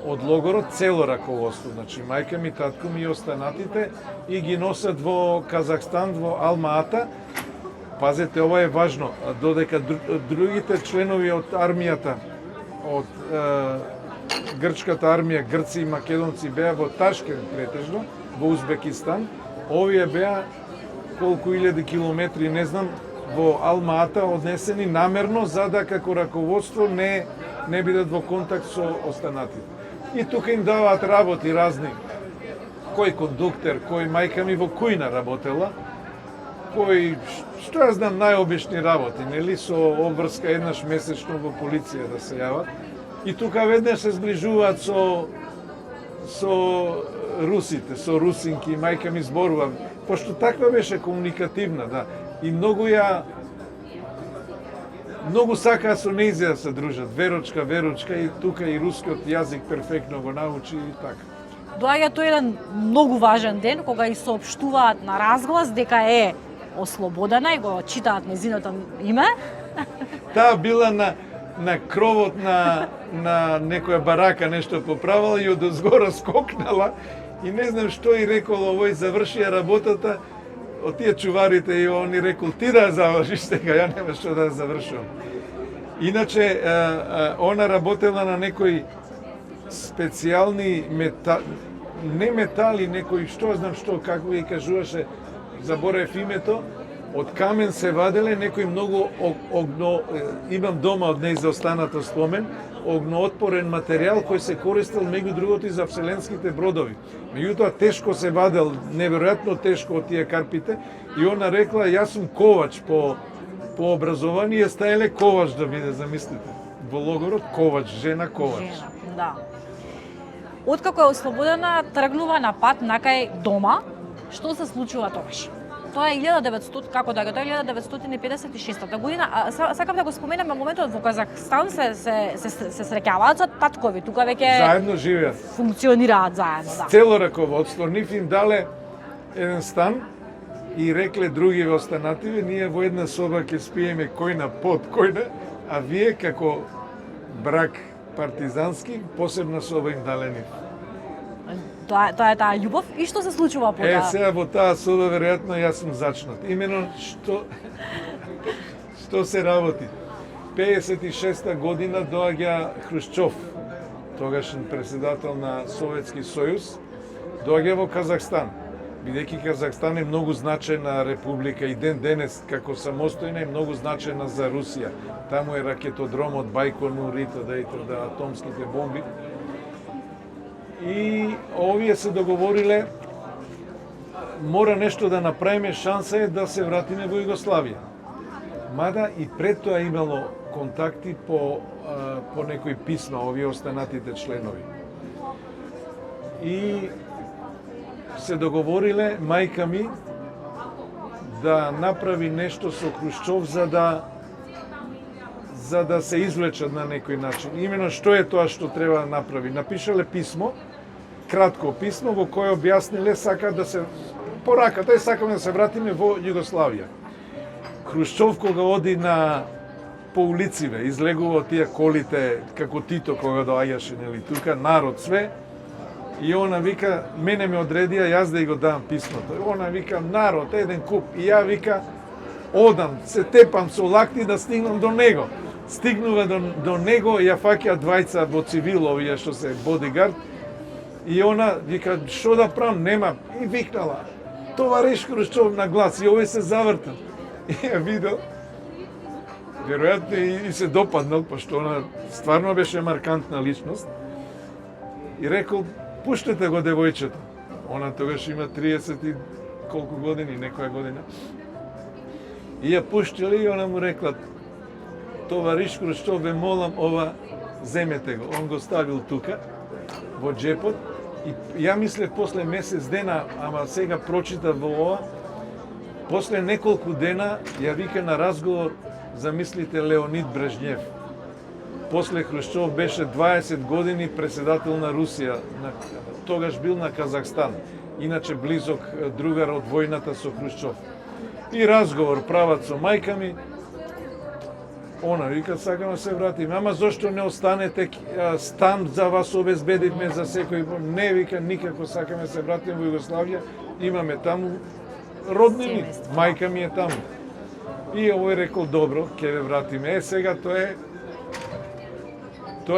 од логорот цело раководство, значи мајка ми, татко ми и останатите, и ги носат во Казахстан, во Алма-Ата. Пазете, ова е важно, додека другите членови од армијата, од грчката армија, грци и македонци беа во Ташкент претежно, во Узбекистан, овие беа колку илјади километри, не знам, во Алма-Ата однесени намерно за да како раководство не бидат во контакт со останатите. И тука им даваат работи разни. Кој кондуктер, кој мајка ми во кујна работела, кој, што ја знам, најобични работи, нели, со обврска еднаш месечно во полиција да се јават. И тука веднаш се зближуваат со русите, со русинки, мајка ми зборува, пошто таква беше комуникативна, да, и многу сакаа со нејзе да се дружат, верочка, и тука и рускиот јазик перфектно го научи и така. Доаѓа тој еден многу важен ден, кога и соопштуваат на разглас дека е ослободена и го читаат нејзиното име. Таа била на кровот на некоја барака нешто поправила и одозгора скокнала и не знам што и рекол овој, завршија работата, од тие чуварите и он и рекол, ти да ја завршиш сега, ја нема што да ја завршувам. Иначе, она работела на некои специјални не метали, некои, што знам што, како ги кажуваше, заборев името, од камен се ваделе некои многу имам дома од неј за останата спомен, огноотпорен материјал кој се користел меѓу другото и за вселенските бродови. Меѓутоа тешко се вадел, неверојатно тешко од тие карпите, и она рекла, јас сум ковач по образование, стаеле ковач да биде, замислите. Во логорот ковач, жена ковач. Жена, да. Откако е ослободена, тргнува на пат накај дома. Што се случува тогаш? Тоа е 1900, како да го, тоа е 1956 година. Сакам да го споменеме моментот во Казахстан се среќаваат со таткови, тука веќе Заедно живеат. функционираат заедно, да. Цело раководство, нив им дале еден стан и рекле други останативи, ние во една соба ќе спиеме кој на под, кој на, а вие како брак партизански, посебна соба им дале нив. Тоа е таа љубов и што се случува по таа? Сега во таа соба веројатно јас сум зачнат. Имено што се работи. 56 година доаѓа Хрушчов, тогашен председател на Советски сојуз, доаѓа во Казахстан. Бидејќи Казахстан е многу значајна република и ден денес како самостојна е многу значајна за Русија. Таму е ракетодромот Бајконур и т.д. атомските бомби. И овие се договориле мора нешто да направиме, шанса е да се вратиме во Југославија. Мада и пред тоа имало контакти по некои писма, овие останатите членови. И се договориле мајка ми да направи нешто со Хрушчов за да се извлечат на некој начин. Имено што е тоа што треба да направи? Напишале писмо, кратко писмо во кое објасниле сака да се пораката е сакаме да се вратиме во Југославија. Хрушчов кога оди по улициве, излегува од тие колите како Тито кога доаѓаше, нели, тука народ све. И она вика, мене ме одредија, јас да ја го дам писмото. И она вика, народ, еден куп. И ја вика, одам, се тепам со лакти да стигнам до него. Стигнува до него, ја фаќа двајца во цивил, овие што се бодигард. И она вика, што да правам, нема. И викнала, товариш Хрушчов на глас. И овој се завртал. И ја видел, веројатно и се допаднал, пошто она стварно беше маркантна личност. И рекол, пуштете го девојчето. Она тогаш има 30 и колку години, некоја година. И ја пуштили и она му рекла, товариш Хрушчов, ве молам ова, земете го. Он го ставил тука, во джепот. И ја мислев после месец дена, ама сега прочита во ова, после неколку дена ја вика на разговор, замислите Леонид Брежњев. После Хрушчов беше 20 години председател на Русија, тогаш бил на Казахстан, иначе близок другар од војната со Хрушчов. И разговор прават со мајка ми, она вика, сакам да се вратиме, ама зошто не останете, стан за вас обезбедивме за секој, не вика, никако сакаме да се вратиме во Југославија, имаме таму роднини, мајка ми е таму. И овој рекол, добро, ќе ве вратиме. Сега тоа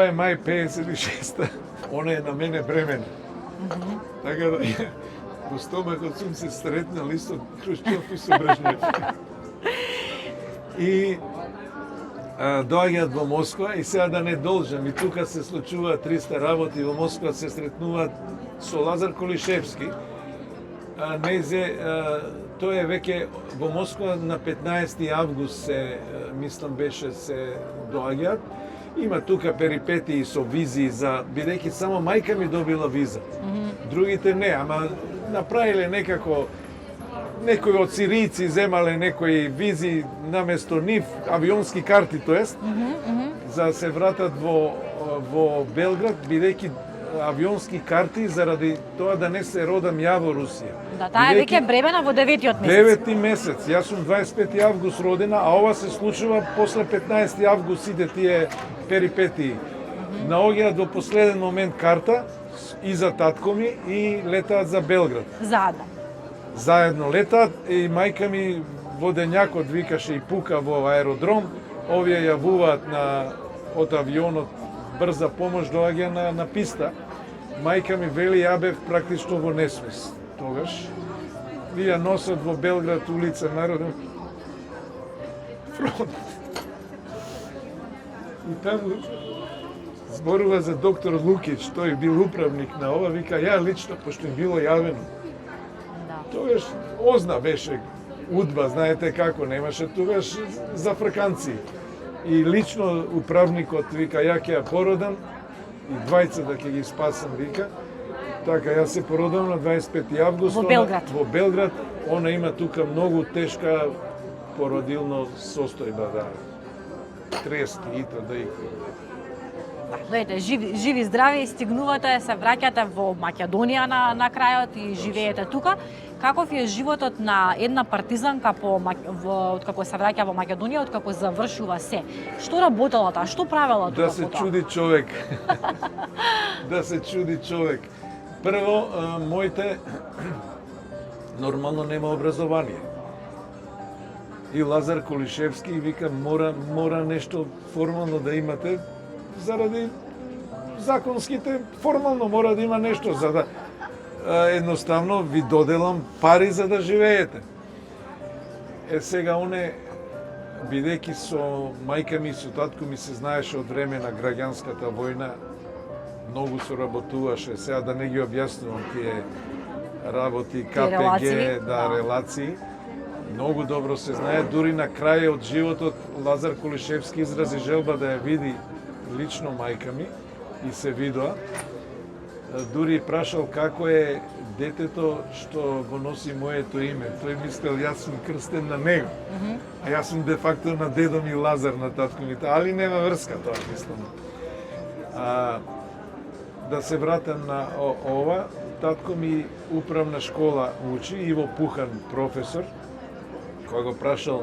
е мај 56-та, она е на мене бремена. Така да, во стомакот сум се сретнал и со Хрушчов и со Брежњев. И доаѓаат во Москва и сега да не должам, и тука се случуваат 300 работи, во Москва се сретнуваат со Лазар Колишевски. Тој е веќе во Москва на 15 август мислам беше се доаѓаат. Има тука перипетии со визи бидејќи само мајка ми добила виза. Другите не, ама направиле некако некои од сирийци земале некои визи наместо нив, авионски карти тоест, за да се вратат во Белград, бидејќи авионски карти заради тоа да не се родам ја во Русија. Да, таа е веќе бремена во 9-тиот месец. 9-ти месец. Јас сум 25 август родена, а ова се случува после 15 август сите тие перипетии. Наоѓаат до последен момент карта и за татко ми и летаат за Белград. Заедно летаат и мајка ми водењакот викаше и пука во аеродром. Овие јавуваат од авионот брза помош доаѓа на писта. Мајка ми вели, ја бев практично во несвес. Тогаш ви ја носат во Белград, улица Народен фронт. И таму зборува за доктор Лукич, тој бил управник на ова, вика, ја лично, пошто им било јавено. Тогаш озна беше удба, знаете како, немаше тогаш за фраканци. И лично управникот вика, ја ќе ја породам, и двајца да ќе ги спасам, вика. Така, јас се породам на 25 август. Во Белград. Во Белград, она има тука многу тешка породилно состојба, да. Трески и т.д. Гледате, живи здрави и стигнувате, се враќате во Македонија на крајот и живеете тука. Каков е животот на една партизанка откако се враќа во Македонија, откако завршува се? Што работела таа? Што правела тука? Да се чуди човек. Да се чуди човек. Прво, моите нормално нема образование. И Лазар Кулишевски вика мора нешто формално да имате заради законските, формално мора да има нешто за да едноставно ви доделам пари за да живеете. Сега оне, бидејќи со мајка ми и со татко ми се знаеше од време на граѓанската војна, многу се работуваше, сега да не ги објаснувам тие работи, КПГ, релации. Многу добро се знае, дури на крај од животот Лазар Кулишевски изрази желба да ја види лично мајка ми и се видоа. Дури прашал како е детето што го носи моето име. Тој мислел јас сум крстен на него. А јас сум де факто на дедо ми Лазар, на татко ми, али нема врска тоа, мислам. Да се вратам на ова, татко ми управна школа учи, Иво Пухан професор, кој го прашал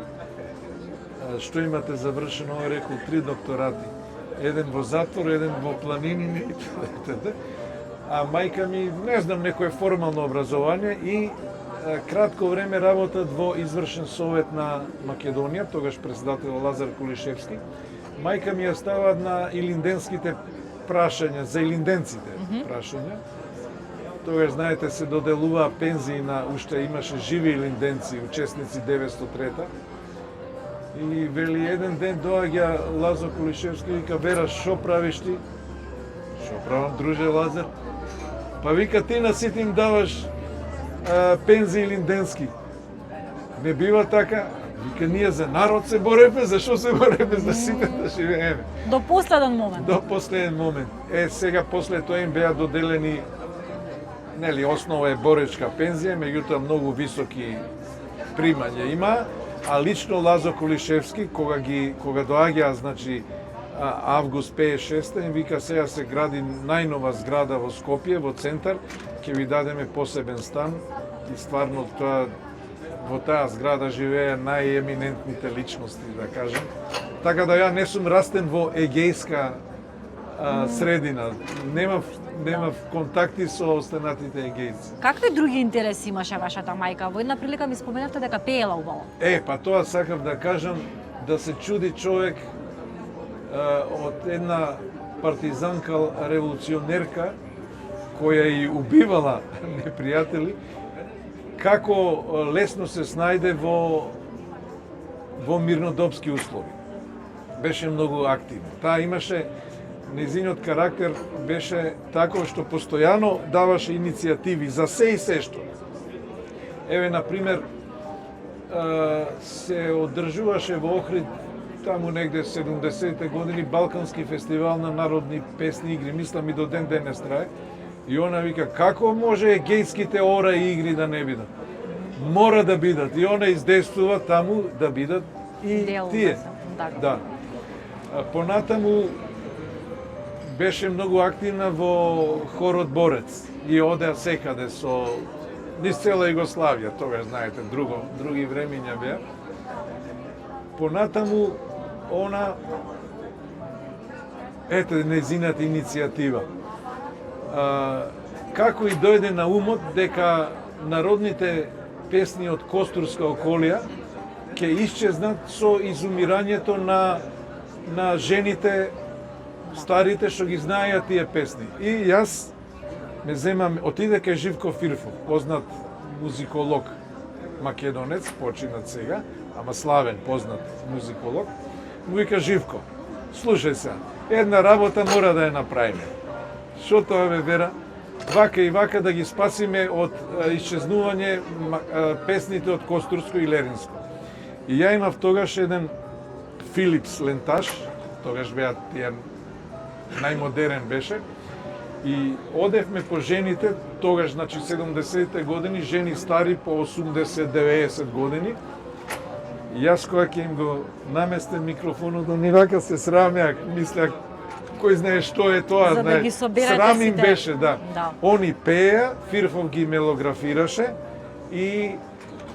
што имате завршено, ој рекол 3 докторати. Еден во затвор, еден во планини, а мајка ми, не знам, некое формално образование и кратко време работат во извршен совет на Македонија, тогаш председател Лазар Кулишевски. Мајка ми ја стават на илинденските прашања, за илинденците прашања. Тогаш, знаете, се доделуваа пензии на, уште имаше живи илинденци, учесници 903-та. И вели еден ден доаѓа Лазо Кулишевски и вика, Вера, шо правиш ти? Шо правам, друже Лазар? Па вика, ти на сите им даваш пензии илинденски. Не бива така. Вика, ние за народ се боревме, зашо се боревме за сите да живееме? До последен момент. До последен момент. Сега после тоа им беа доделени, нели, основа е боречка пензија, меѓутоа многу високи примања има, а лично Лазо Кулишевски, кога доаѓа, значи, август 56, им вика, сега се гради најнова зграда во Скопје, во центар, ќе ви дадеме посебен стан и стварно тоа во таа зграда живее најеминентните личности, да кажем. Така да ја не сум растен во егејска средина. Немав контакти со останатите егејци. Какви други интереси имаше вашата мајка? Во една прилика ми споменавте дека пеела убаво. Па тоа сакав да кажам, да се чуди човек од една партизанка револуционерка која и убивала непријатели, како лесно се снајде во мирнодопски услови. Беше многу активна. Таа имаше, нејзиниот карактер беше таков што постојано даваше иницијативи за се и се што. Еве, например, се одржуваше во Охрид таму негде 70-те години Балкански фестивал на народни песни и игри, мислам и до ден денес трае. И она вика, како може гејските ора и игри да не бидат? Мора да бидат. И она издействува таму да бидат и тие. Да. Понатаму беше многу активна во хорот Борец и одеа секаде со низ цела Југославија, тогаш знаете, други времиња беа. Понатаму она нејзината иницијатива. Како и дојде на умот дека народните песни од Костурска околија ќе исчезнат со изумирањето на жените, старите што ги знаеа тие песни. И јас ме земам, отиде кај Живко Фирфов, познат музиколог македонец, починат сега, ама славен, познат музиколог. Му вика, Живко, слушај се, една работа мора да ја направиме. Шо тоа бе, Вера? Вака и вака да ги спасиме од исчезнување песните од Костурско и Леринско. И ја имав тогаш еден Филипс лентаж, тогаш беа тие најмодерен беше, И одевме по жените, тогаш, значи 70-те години, жени стари по 80-90 години. И јас кога ќе им го наместам микрофонот, ни вака се срамеа, мислеа, кој знае што е тоа, За да ги соберете срам им сите. беше, да. Да. Они пееа, Фирфов ги мелографираше и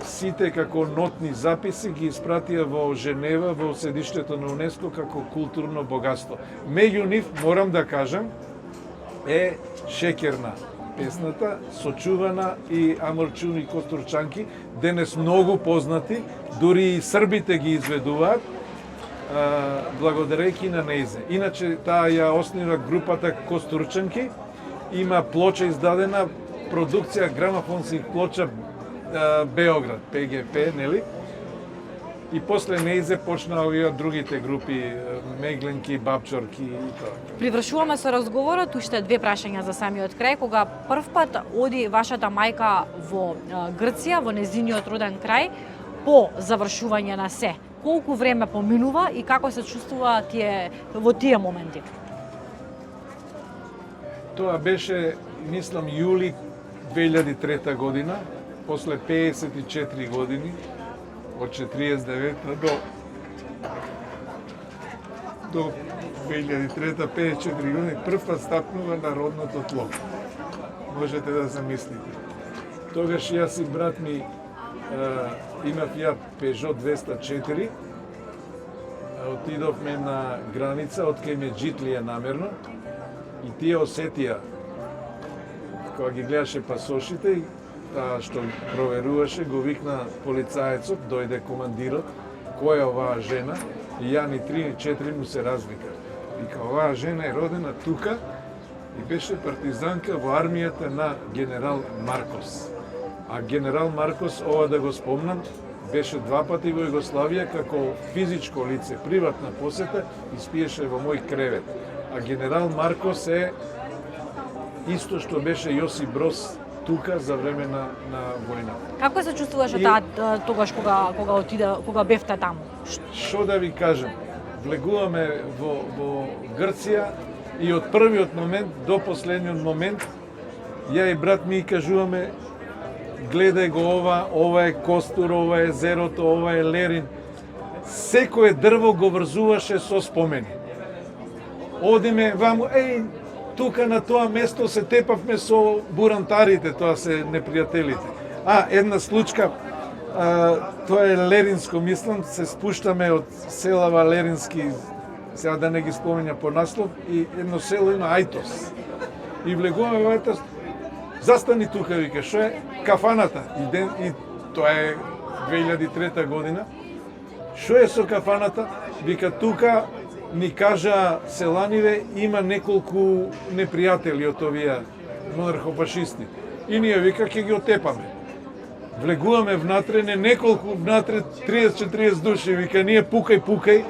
сите како нотни записи ги испратија во Женева, во седиштето на УНЕСКО како културно богатство. Меѓу нив, морам да кажам, е Шекерна песната, сочувана и Аморчуни и Костурчанки, денес многу познати, дури и србите ги изведуваат, благодарејќи на нејзе. Иначе таа ја основа групата Костурчанки, има плоча издадена, продукција грамофонских плоча Београд, ПГП, нели? И после нејзе почнаа овие другите групи, Мегленки, Бабчорки и тоа. Привршуваме со разговорот, уште две прашања за самиот крај. Кога првпат оди вашата мајка во Грција, во незиниот роден крај, по завршување на се, колку време поминува и како се чувствува во тие моменти? Тоа беше, мислам, јули 2003 година, после 54 години, од 49 до 2003, 54 години, првпат стапнува на родното тло. Можете да замислите. Тогаш јас и брат ми имав ја Peugeot 204, отидовме на граница од кај Меджитлија намерно и тие осетија, кога ги гледаше пасошите, таа што проверуваше, го викна полицаецот, дојде командирот, која е оваа жена, и ја ни 3 и 4 му се развика. Вика, оваа жена е родена тука и беше партизанка во армијата на генерал Маркос. А генерал Маркос, ова да го спомнам, беше 2 пати во Југославија како физичко лице, приватна посета, и спиеше во мој кревет. А генерал Маркос е исто што беше Јосип Броз тука за време на војната. Како се чувствуваше тогаш кога бевте таму? Што да ви кажам, влегуваме во Грција и од првиот момент до последниот момент, ја и брат ми кажуваме, гледај го ова е Костур, ова е Зерото, ова е Лерин. Секое дрво го врзуваше со спомени. Одиме ваму, тука на тоа место се тепавме со бурантарите, тоа се непријателите. Една случка, тоа е Леринско, мислам, се спуштаме од селава Лерински, сега да не ги споменја по наслов, и едно село има Ајтос. И влегуваме во Ајтос, застани тука, вика, што е кафаната? И тоа е 2003 година. Што е со кафаната? Вика, тука ни кажа селаниве, има неколку непријатели од овие монархофашисти. И ние, вика, ќе ги отепаме. Влегуваме внатре, не неколку внатре, 30-40 души, вика, ние пукај,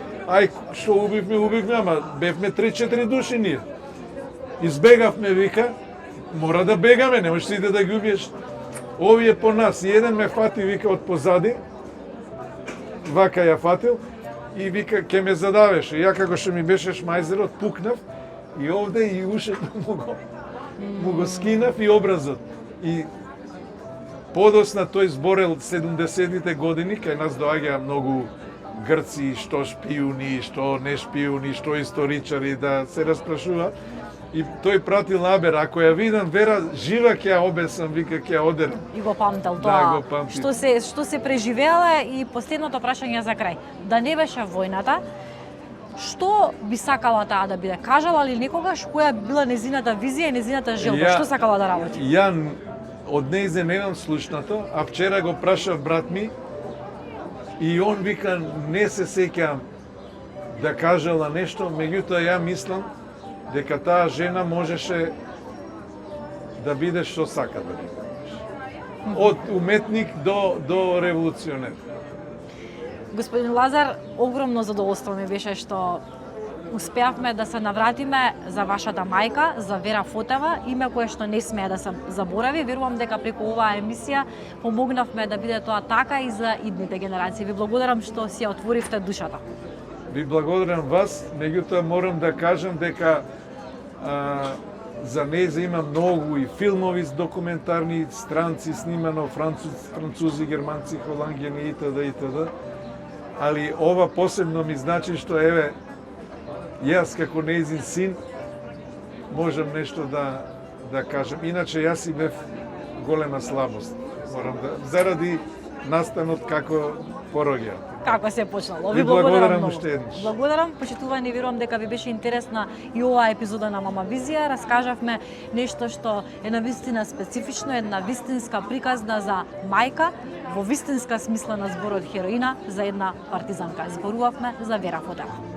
што убивме, ама бевме 3-4 души ние. Избегавме, вика, мора да бегаме, не можеш сите да ги убиеш. Овие по нас, и еден ме фати, вика, од позади, вака ја фатил, и вика, ке ме задавеше. Ја како што ми беше шмајзерот, пукнав, и овде и ушето му го скинав и образот. И подосна тој зборел 70-тите години, кај нас доаѓа многу Грци, што шпиуни, што не шпиуни, што историчари, да се распрашуваат. И тој пратил набер, ако ја видам Вера жива, ќе ја обесам, вика, ќе ја одерам. И го памтел тоа. Да, го памтил. Што се преживеле. И последното прашање за крај. Да не беше војната, што би сакала таа да биде? Кажала ли некогаш која била незината визија и незината желба? Што сакала да работи? Ја од нејзе немам слушнато, а вчера го прашав брат ми и он вика, не се сеќам да кажала нешто, меѓутоа ја мислам дека таа жена можеше да биде што сака да биде. Од уметник до револуционер. Господин Лазар, огромно задоволство ми беше што успеавме да се навратиме за вашата мајка, за Вера Фотева, име кое што не смее да се заборави. Верувам дека преку оваа емисија помогнавме да биде тоа така и за идните генерации. Ви благодарам што си ја отворивте душата. Ви благодарам вас, меѓутоа морам да кажам дека За нејзе има многу и филмови документарни, странци снимано, французи, германци, холанѓани итд. Али ова посебно ми значи што еве јас како нејзин син можам нешто да кажам. Иначе јас и бев голема слабост. Морам заради настанот како пороѓај. Како се почнало? Ви благодарам уште еднаш. Благодарам, почитувани, верувам дека ви беше интересна и оваа епизода на Мама Визија. Раскажавме нешто што е навистина специфично, една вистинска приказна за мајка, во вистинска смисла на зборот хероина, за една партизанка. Зборувавме за Вера Фотева.